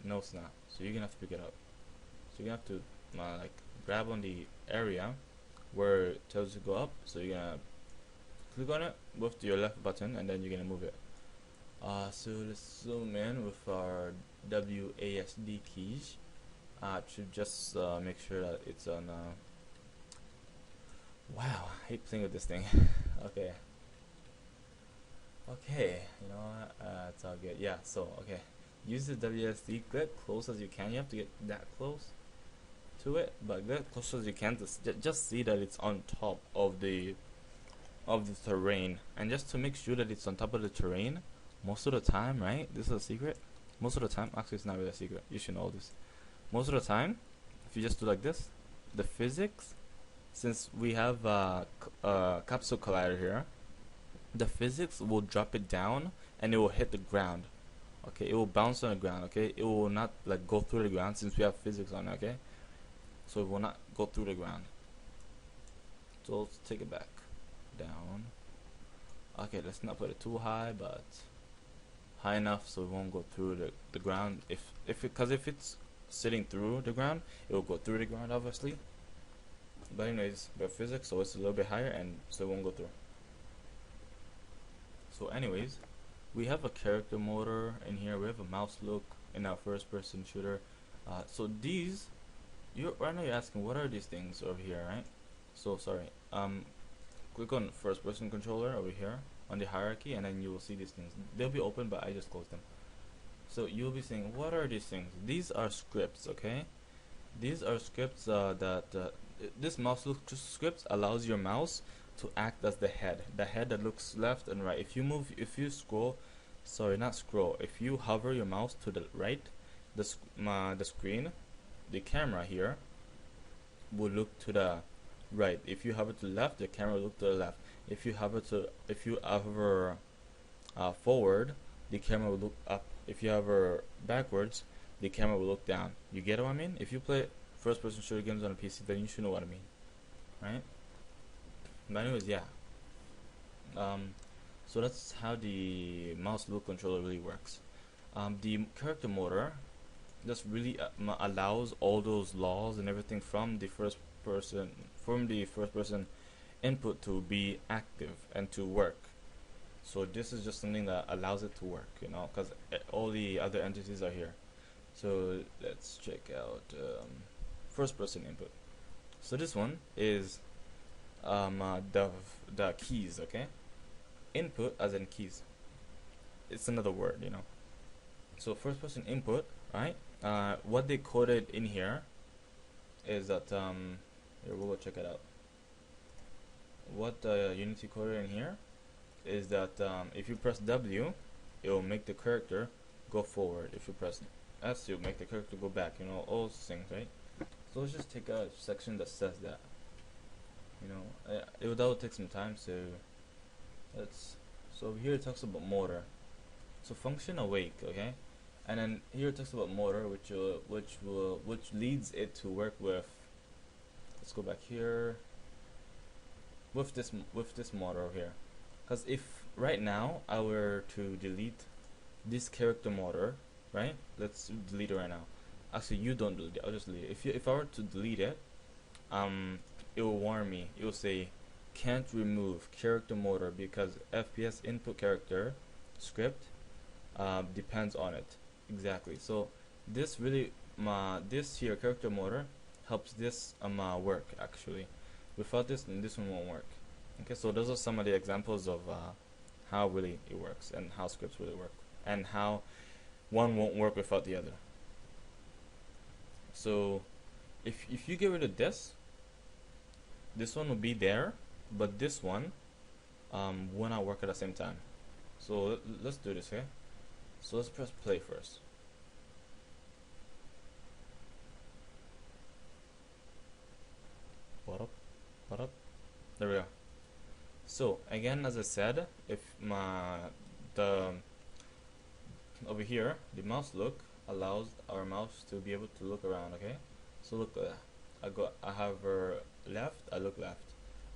No, it's not. So you're gonna have to pick it up. So you're gonna have to like grab on the area where it tells you to go up. So you're gonna click on it with your left button, and then you're gonna move it. So let's zoom in with our WASD keys. To just make sure that it's on. Wow, I hate playing with this thing. Okay, you know what? It's all good. Yeah. So okay, use the WASD. Get close as you can. You have to get that close to it, but get close as you can to just see that it's on top of the terrain, and just to make sure that it's on top of the terrain. Most of the time, right? This is a secret. Most of the time, actually, it's not really a secret. You should know this. Most of the time, if you just do like this, the physics, since we have capsule collider here, the physics will drop it down and it will hit the ground. Okay, it will bounce on the ground. Okay, it will not like go through the ground since we have physics on it. Okay, so it will not go through the ground. So let's take it back down. Okay, let's not put it too high, but high enough so it won't go through the ground. Because if it's sitting through the ground, it will go through the ground obviously. But anyways, we have physics, so it's a little bit higher, and so it won't go through. So anyways, we have a character motor in here. We have a mouse look in our first-person shooter. So these, right now you're asking, what are these things over here, right? So sorry. Click on first-person controller over here on the hierarchy, and then you will see these things. They'll be open, but I just closed them. So you'll be saying, what are these things? These are scripts, okay? These are scripts this mouse look script allows your mouse to act as the head that looks left and right. If you scroll, sorry, not scroll, if you hover your mouse to the right, the screen, the camera here will look to the right. If you hover to the left, the camera will look to the left. If you hover forward, the camera will look up. If you hover backwards, the camera will look down. You get what I mean? If you play first-person shooter games on a PC, then you should know what I mean, right? But anyways, yeah. So that's how the mouse look controller really works. The character motor just really allows all those laws and everything from the first person input to be active and to work. So this is just something that allows it to work, you know, because all the other entities are here. So let's check out first person input. So this one is the keys, okay? Input as in keys. It's another word, you know. So first person input, right? What they coded in here is that here, we'll go check it out. What Unity coded in here is that if you press W, it will make the character go forward. If you press S, you'll make the character go back. You know, all those things, right? So let's just take a section that says that. You know, that will take some time. So over here it talks about motor. So function awake, okay, and then here it talks about motor, which leads it to work with. Let's go back here with this motor over here, because if right now I were to delete this character motor, right? Let's delete it right now. Actually, you don't delete it. I'll just delete it. If I were to delete it, it will warn me. It will say can't remove character motor because FPS input character script depends on it. Exactly. So this really this here character motor helps this work actually. Without this, then this one won't work. Okay, so those are some of the examples of how really it works and how scripts really work and how one won't work without the other. So if you get rid of this one will be there, but this one will not work at the same time. So let's do this, okay? So let's press play first. What up? What up? There we go. So again, as I said, if over here the mouse look allows our mouse to be able to look around, okay? So look, I hover left, I look left.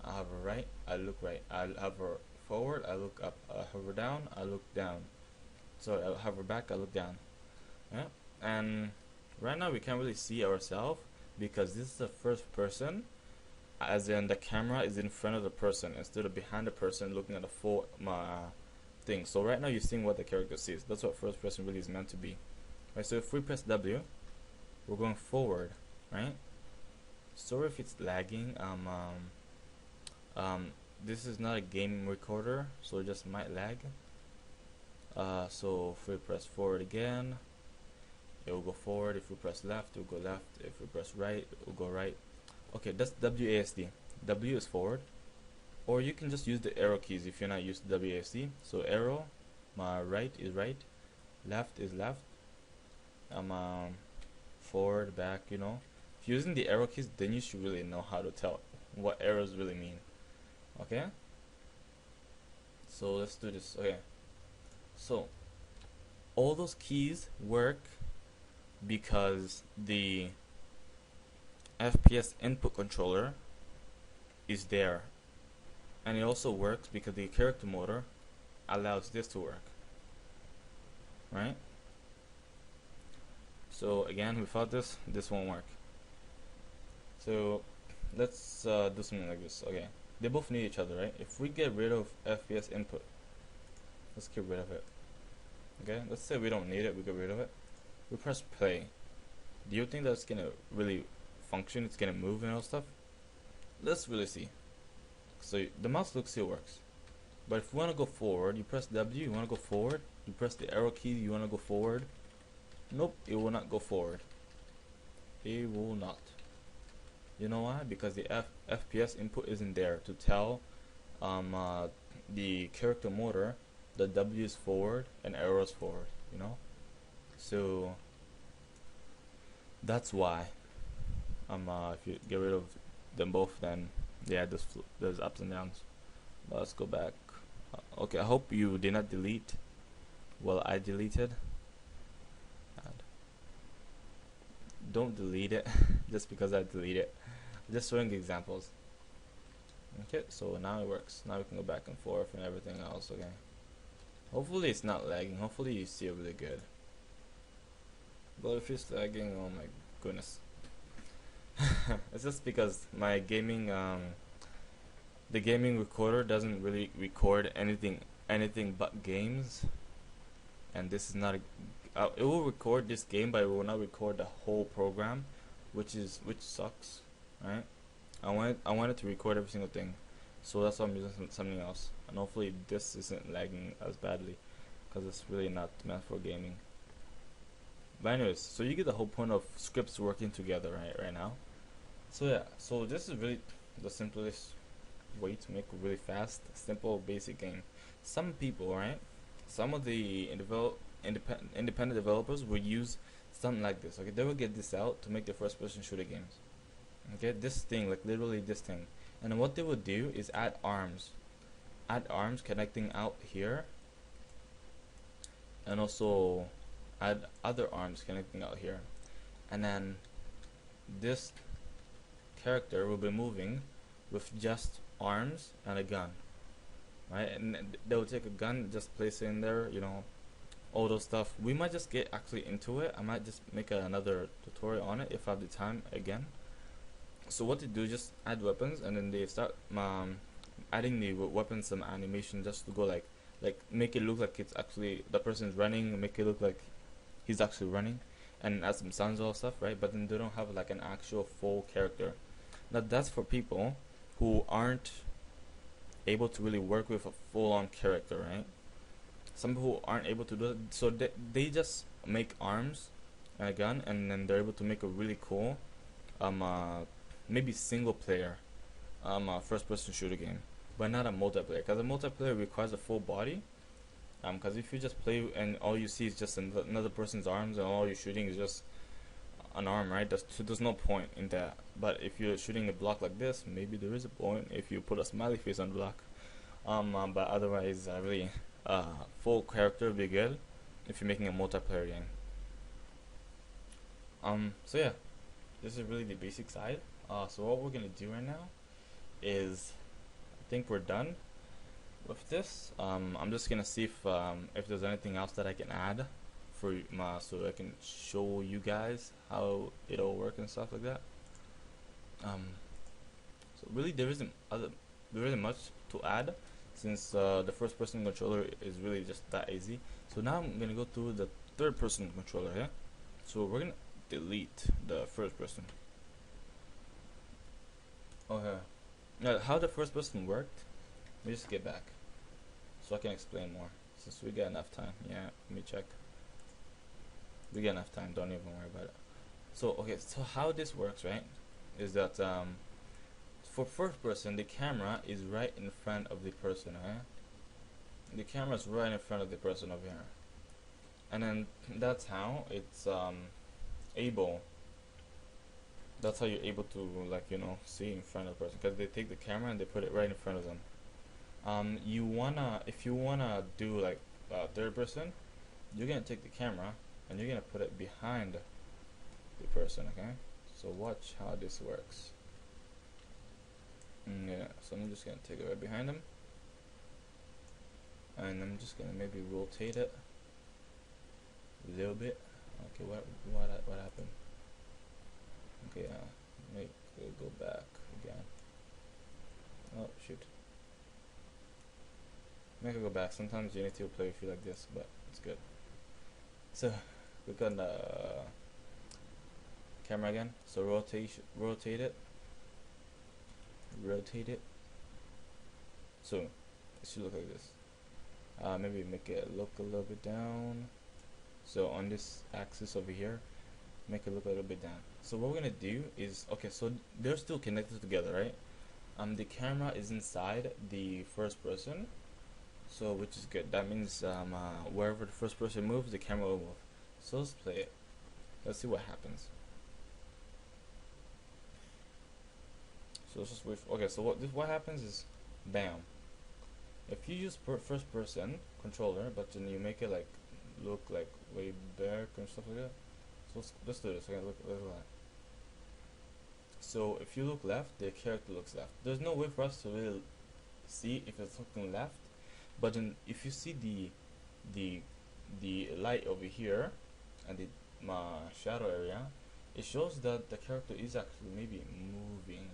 I hover right, I look right. I hover forward, I look up. I hover down, I look down. So I hover back, I look down. Yeah. And right now we can't really see ourselves because this is the first person, as in the camera is in front of the person instead of behind the person looking at the full thing. So right now you're seeing what the character sees. That's what first person really is meant to be. Right, so if we press W, we're going forward, right? Sorry if it's lagging. This is not a game recorder, so it just might lag. So if we press forward again, it will go forward. If we press left, it will go left. If we press right, it will go right. Okay, that's WASD. W is forward, or you can just use the arrow keys if you're not used to WASD. So arrow, my right is right, left is left. Forward, back. You know, if you're using the arrow keys, then you should really know how to tell what arrows really mean. Okay. So let's do this. Okay. So all those keys work because the FPS input controller is there, and it also works because the character motor allows this to work, right? So again, without this won't work. So let's do something like this. Okay, they both need each other, right? If we get rid of FPS input, let's get rid of it. Okay, let's say we don't need it, we get rid of it. We press play. Do you think that's gonna really function? It's gonna move and all stuff? Let's really see. So the mouse look still works, but if you want to go forward, you press W. You want to go forward, you press the arrow key. You want to go forward. Nope, it will not go forward. It will not. You know why? Because the FPS input isn't there to tell the character motor that W is forward and arrow is forward. You know, so That's why if you get rid of them both, then yeah, there's ups and downs. But let's go back. Okay, I hope you did not delete. Well, I deleted. Don't delete it just because I delete it. Just showing examples. Okay, so now it works. Now we can go back and forth and everything else. Okay. Hopefully it's not lagging. Hopefully you see it really good. But if it's lagging, oh my goodness. It's just because my gaming the gaming recorder doesn't really record anything but games, and this is not a it will record this game, but it will not record the whole program, which sucks, right? I wanted to record every single thing, so that's why I'm using something else, and hopefully this isn't lagging as badly, because it's really not meant for gaming. But anyways, so you get the whole point of scripts working together right now. So yeah, so this is really the simplest way to make a really fast, simple, basic game. Some people, right? Some of the independent developers will use something like this. Okay, they will get this out to make the first-person shooter games. Okay, this thing, like literally this thing, and then what they will do is add arms connecting out here, and also add other arms connecting out here, and then this character will be moving with just arms and a gun, right? And they will take a gun, just place it in there, you know, all those stuff. We might just get actually into it. I might just make another tutorial on it if I have the time again. So what they do, just add weapons, and then they start adding the weapons some animation, just to go like make it look like it's actually the person's running, make it look like he's actually running, and add some sounds and all stuff, right? But then they don't have like an actual full character. Now that's for people who aren't able to really work with a full-on character, right? Some people aren't able to do it, so they just make arms and a gun, and then they're able to make a really cool maybe single player first-person shooter game, but not a multiplayer, because a multiplayer requires a full body. Because if you just play and all you see is just another person's arms and all you're shooting is just an arm, right? There's no point in that. But if you're shooting a block like this, maybe there is a point if you put a smiley face on the block. But otherwise, really, full character would be good if you're making a multiplayer game. So yeah, this is really the basic side. So what we're gonna do right now is, I think we're done with this. I'm just gonna see if there's anything else that I can add for so I can show you guys how it'll work and stuff like that. So really there isn't much to add, since the first person controller is really just that easy. So now I'm gonna go through the third person controller. Yeah, so we're gonna delete the first person. Okay, now how the first person worked, let me just get back so I can explain more, since we got enough time. Yeah, let me check. We got enough time, don't even worry about it. So okay, so how this works, right, is that for first person, the camera is right in front of the person, right? The camera is right in front of the person over here, and then that's how it's able. That's how you're able to, like, you know, see in front of the person, because they take the camera and they put it right in front of them. If you wanna do like third person, you're gonna take the camera and you're gonna put it behind the person. Okay, so watch how this works. Yeah, so I'm just gonna take it right behind them, and I'm just gonna maybe rotate it a little bit. Okay, what happened? Okay, make it go back again. Oh shoot. Make it go back. Sometimes Unity will play with you like this, but it's good. So we got the camera again. So rotate it. So it should look like this. Maybe make it look a little bit down. So on this axis over here, make it look a little bit down. So what we're gonna do is, okay, so they're still connected together, right? The camera is inside the first person, so which is good. That means wherever the first person moves, the camera will move. So let's play it. Let's see what happens. So let's just wait. Okay, so what happens is, bam. If you use first person controller, but then you make it like look like way back and stuff like that. So let's do this. Okay, look at that. So if you look left, the character looks left. There's no way for us to really see if it's looking left, but then if you see the light over here and the shadow area, it shows that the character is actually maybe moving.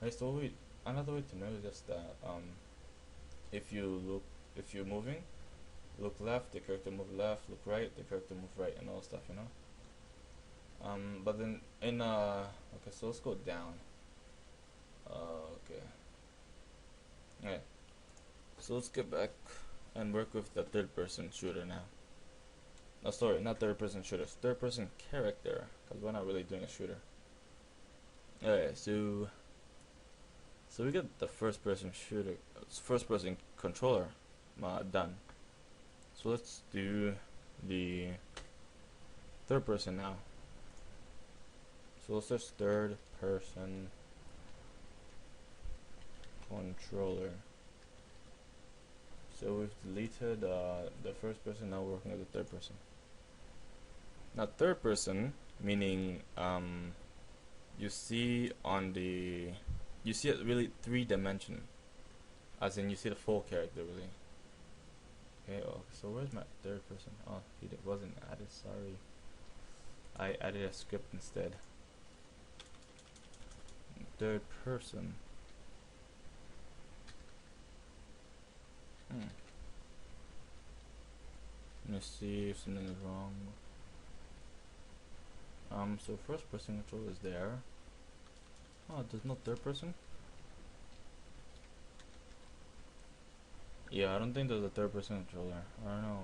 Right. So another way to know is just that if you're moving, look left, the character move left. Look right, the character move right, and all stuff. You know. But then in okay, so let's go down. Okay. Okay. So let's get back and work with the third-person shooter now. No, sorry, not third-person shooter. Third-person character, because we're not really doing a shooter. Okay, so we get the first-person shooter, first-person controller done. So let's do the third-person now. So let's search third-person controller. So we've deleted the first person, now we're working with the third person. Now third person meaning you see it really 3-dimension, as in you see the full character really. Okay, so where's my third person? Oh, it wasn't added, sorry. I added a script instead. Third person. Let me see if something is wrong. So first person control is there. Oh, there's no third person? Yeah, I don't think there's a third person controller. I don't know.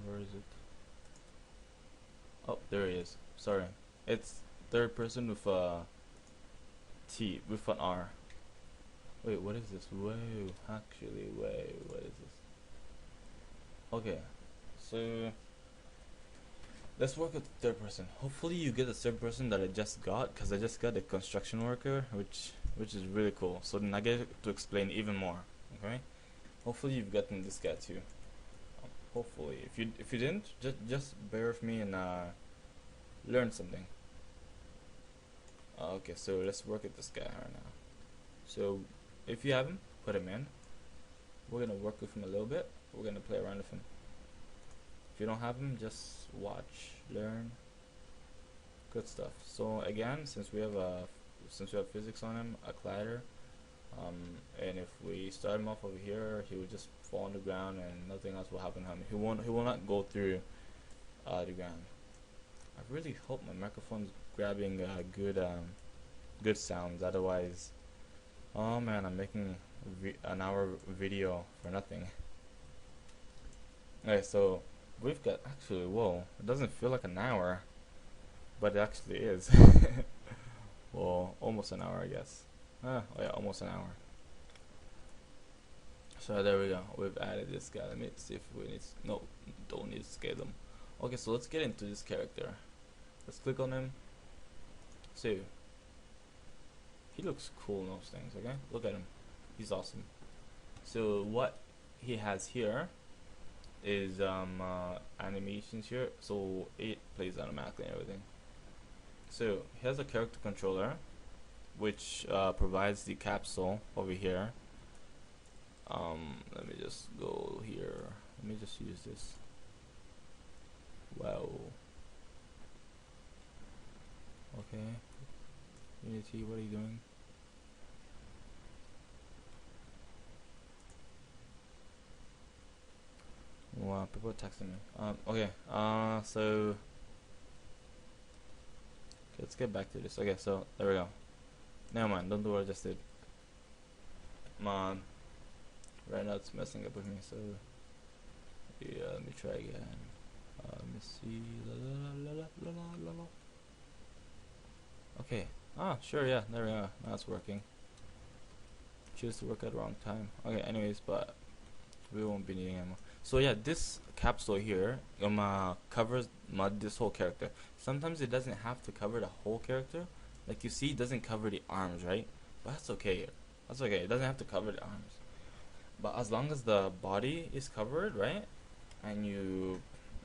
Where is it? Oh, there he is. Sorry. It's third person with a T, with an R. Wait, what is this? Whoa, actually, wait, what is this? Okay, so let's work with the third person. Hopefully you get the third person that I just got, because I just got a construction worker, which is really cool. So then I get to explain even more. Okay, hopefully you've gotten this guy too. Hopefully, if you didn't, just bear with me and learn something. Okay, so let's work with this guy right now. So if you have him, put him in. We're gonna work with him a little bit. We're gonna play around with him. If you don't have him, just watch, learn. Good stuff. So again, since we have physics on him, a collider, and if we start him off over here, he will just fall on the ground and nothing else will happen to him. He will not go through the ground. I really hope my microphone's grabbing good sounds. Otherwise, oh man, I'm making an hour video for nothing. Okay, so we've got actually, whoa, it doesn't feel like an hour, but it actually is. Well, almost an hour, I guess. Oh yeah, almost an hour. So there we go. We've added this guy. Let me see if we need. No, don't need to scale them. Okay, so let's get into this character. Let's click on him. So he looks cool in those things. Okay, look at him. He's awesome. So what he has here is animations here. So it plays automatically and everything. So he has a character controller, which provides the capsule over here. Let me just go here. Let me just use this. Wow. Okay. Unity, what are you doing? Wow, people are texting me. Okay. So okay, let's get back to this. Okay, so there we go. Never mind. Don't do what I just did. Come on. Right now it's messing up with me. So yeah, let me try again. Let me see. Okay. Ah, sure. Yeah, there we go. Now it's working. Choose to work at the wrong time. Okay. Anyways, but we won't be needing anymore. So yeah, this capsule here covers this whole character. Sometimes it doesn't have to cover the whole character. Like you see, it doesn't cover the arms, right? but that's okay. That's okay. It doesn't have to cover the arms. But as long as the body is covered, right? And you,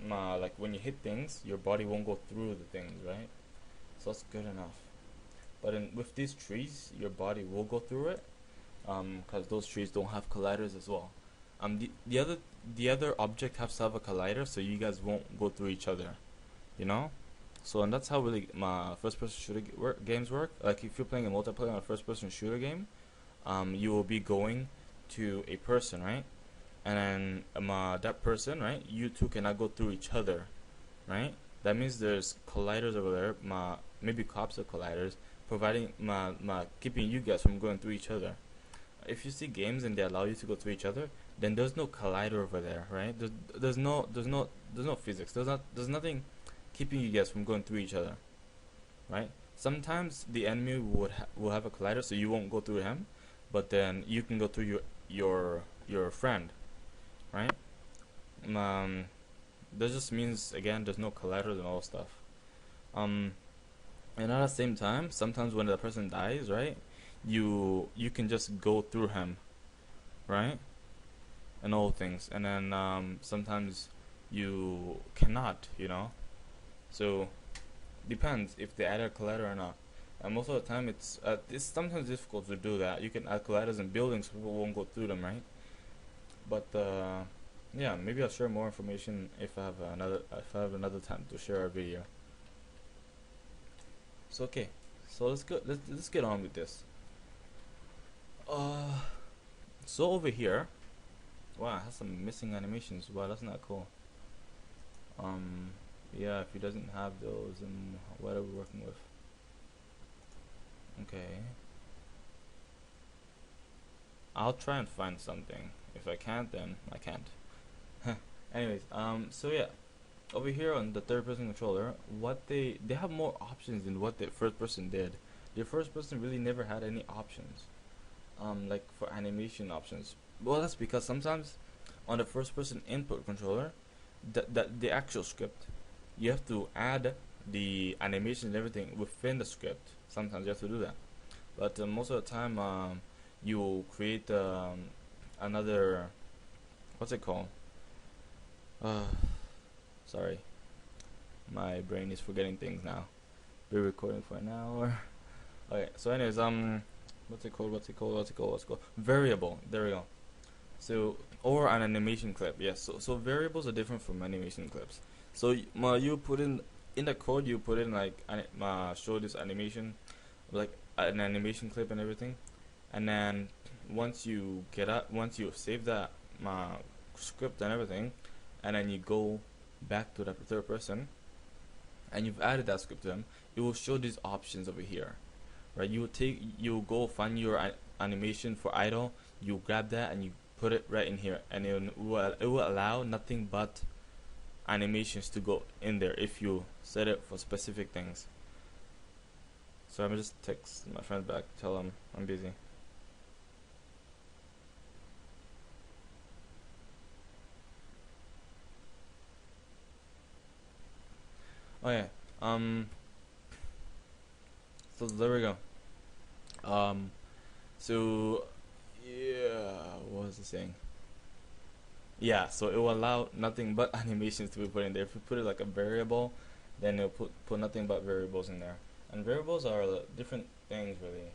like when you hit things, your body won't go through the things, right? So that's good enough. But with these trees, your body will go through it, because those trees don't have colliders as well. The other object has to have a collider, so you guys won't go through each other, you know. So and that's how really my first-person shooter games work. Like if you're playing a multiplayer on a first-person shooter game, you will be going to a person, right? And then that person, right? You two cannot go through each other, right? That means there's colliders over there. Maybe cops are colliders, providing keeping you guys from going through each other. If you see games and they allow you to go through each other, then there's no collider over there, right? There's no physics. There's nothing keeping you guys from going through each other, right? Sometimes the enemy will have a collider, so you won't go through him, but then you can go through your friend, right? That just means again there's no colliders and all stuff. And at the same time, sometimes when the person dies, right, you can just go through him, right, and all things. And then sometimes you cannot, you know. So depends if they add a collider or not. And most of the time, it's sometimes difficult to do that. You can add colliders in buildings, so people won't go through them, right? But yeah, maybe I'll share more information if I have another time to share a video. So okay, so let's get on with this. So over here, wow, it has some missing animations. Wow, that's not cool. Yeah, if he doesn't have those, then what are we working with? Okay, I'll try and find something. If I can't, then I can't. Anyways, so yeah, over here on the third person controller, what they have more options than what the first person did. The first person really never had any options, like for animation options. Well, that's because sometimes on the first person input controller, the actual script, you have to add the animation and everything within the script. Sometimes you have to do that, but most of the time, you will create another, what's it called? Sorry, my brain is forgetting things now. Been recording for an hour. Okay, so anyways, what's it called? Variable. There we go. So, or an animation clip. Yes. So variables are different from animation clips. So you put in the code, you put in like show this animation, like an animation clip and everything, and then once you save that script and everything, and then you go back to the third person, and you've added that script to them, it will show these options over here, right? You go find your animation for idle, you grab that and you put it right in here, and it will allow nothing but animations to go in there if you set it for specific things. So I'm just text my friend back, tell him I'm busy. Oh yeah. So there we go. So yeah, what was I saying? Yeah, so it will allow nothing but animations to be put in there. If you put it like a variable, then it'll put nothing but variables in there. And variables are different things really.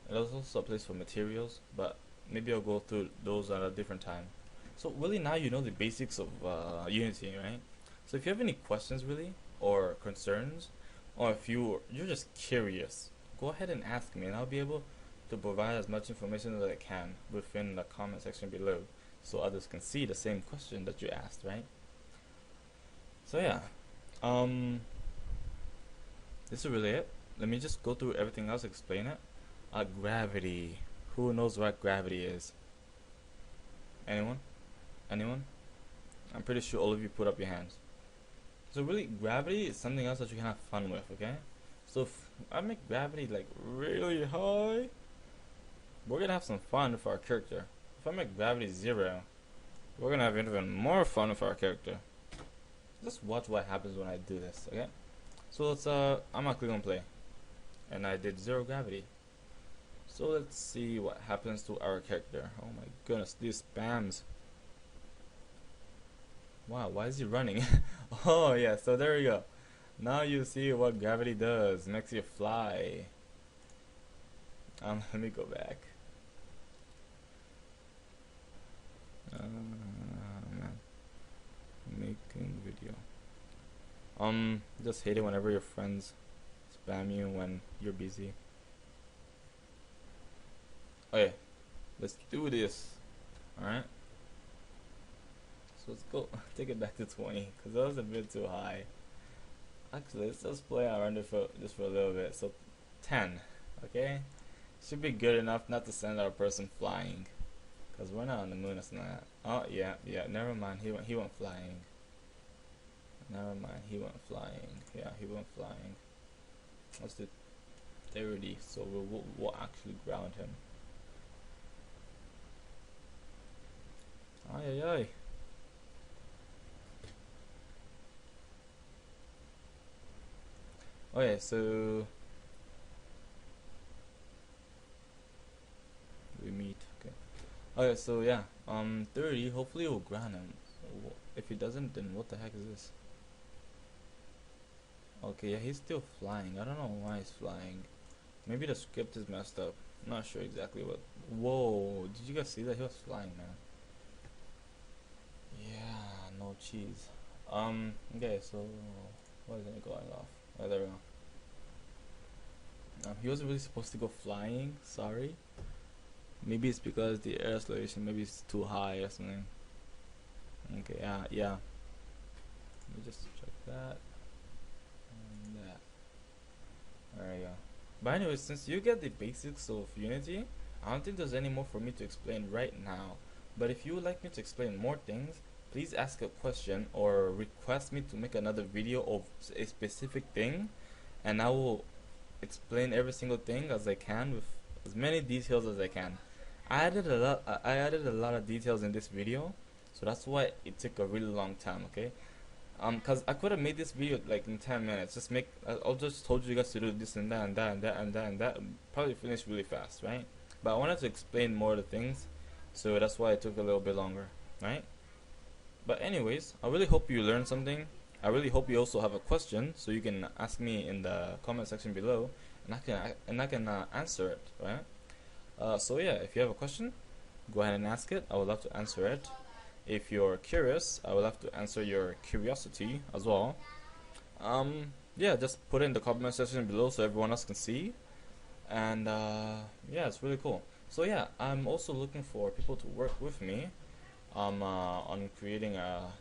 And there's also a place for materials, but maybe I'll go through those at a different time. So really now you know the basics of Unity, right? So if you have any questions really, or concerns, or if you're just curious, go ahead and ask me, and I'll be able to provide as much information as I can within the comment section below, so others can see the same question that you asked, right? So yeah, this is really it. Let me just go through everything else, explain it. Gravity. Who knows what gravity is? Anyone? Anyone? I'm pretty sure all of you put up your hands. So really, gravity is something else that you can have fun with, okay? So if I make gravity like really high, we're gonna have some fun with our character. If I make gravity 0, we're gonna have even more fun with our character. Just watch what happens when I do this, okay? So let's I'm gonna click on play, and I did 0 gravity. So So let's see what happens to our character. Oh my goodness, these spams. Wow, why is he running? Oh yeah, so there we go. Now you see what gravity does. Makes you fly. Let me go back. Man. Making video. Just hate it whenever your friends spam you when you're busy. Okay, let's do this. Alright. So let's go take it back to 20 because that was a bit too high. Actually, let's just play around it for just for a little bit. So 10, okay? Should be good enough not to send our person flying, because we're not on the moon. It's not. Oh yeah, never mind. He went flying. Never mind. He went flying. Yeah, he went flying. Let's do 30. So we'll actually ground him. Ay ay ay. Okay, so we meet. Okay. Okay, so yeah, 30. Hopefully, we'll ground him. If he doesn't, then what the heck is this? Okay, yeah, he's still flying. I don't know why he's flying. Maybe the script is messed up. I'm not sure exactly what. Whoa! Did you guys see that he was flying, man? Yeah, no cheese. Okay, so what is it going off? Oh, there we go. He wasn't really supposed to go flying. Sorry. Maybe it's because the air acceleration maybe it's too high or something. Okay, yeah. Let me just check that and that. There you go. But anyway, since you get the basics of Unity, I don't think there's any more for me to explain right now. But if you would like me to explain more things, please ask a question or request me to make another video of a specific thing, and I will explain every single thing as I can with as many details as I can. I added a lot of details in this video, so that's why it took a really long time. Okay, cause I could have made this video like in 10 minutes. I'll just told you guys to do this and that and that and that and that and that. Probably finish really fast, right? But I wanted to explain more of the things, so that's why it took a little bit longer, right? But anyways, I really hope you learned something. I really hope you also have a question, so you can ask me in the comment section below, and I can answer it, right? So yeah, if you have a question, go ahead and ask it. I would love to answer it. If you're curious, I would love to answer your curiosity as well. Yeah, just put it in the comment section below so everyone else can see. And yeah, it's really cool. So yeah, I'm also looking for people to work with me on creating a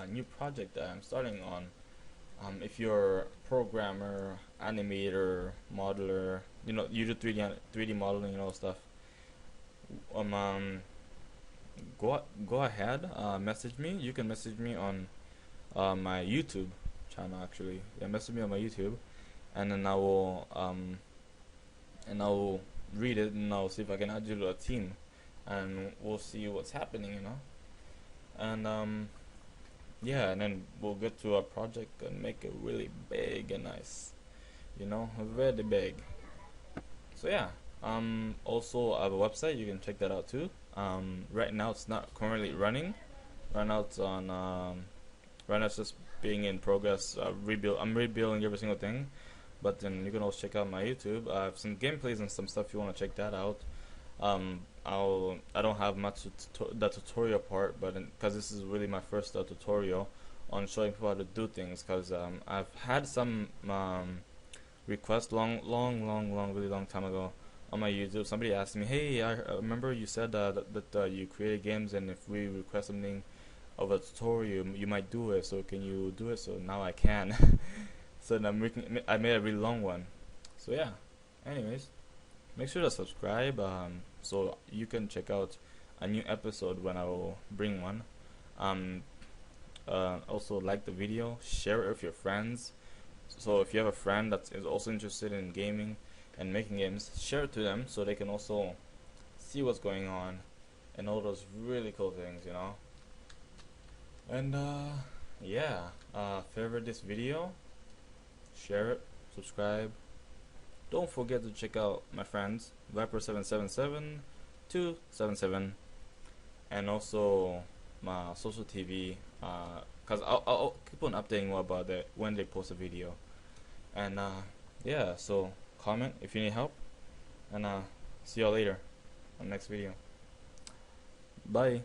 new project that I'm starting on. If you're a programmer, animator, modeler, you do 3D modeling and all stuff, go ahead, message me. You can message me on my YouTube channel actually. Yeah, message me on my YouTube, and then I will read it, and I'll see if I can add you to a team, and we'll see what's happening, and yeah, and then we'll get to our project and make it really big and nice, very big. So yeah, also I have a website, you can check that out too. Right now it's not currently running. Right now it's on right now it's just being in progress. I'm rebuilding every single thing. But then you can also check out my YouTube. I have some gameplays and some stuff you want to check that out. I don't have much the tutorial part, but because this is really my first tutorial on showing people how to do things. Because I've had some requests really long time ago on my YouTube. Somebody asked me, "Hey, I remember you said that you created games, and if we request something of a tutorial, you might do it. So can you do it?" So now I can. So I made a really long one. So yeah. Anyways, make sure to subscribe so you can check out a new episode when I will bring one. Also like the video, share it with your friends. So if you have a friend that is also interested in gaming and making games, share it to them so they can also see what's going on and all those really cool things, And yeah, favorite this video, share it, subscribe, don't forget to check out my friends Viper777 277 and also my social TV, because I'll keep on updating more about that when they post a video. And yeah, so comment if you need help, and see y'all later on the next video. Bye.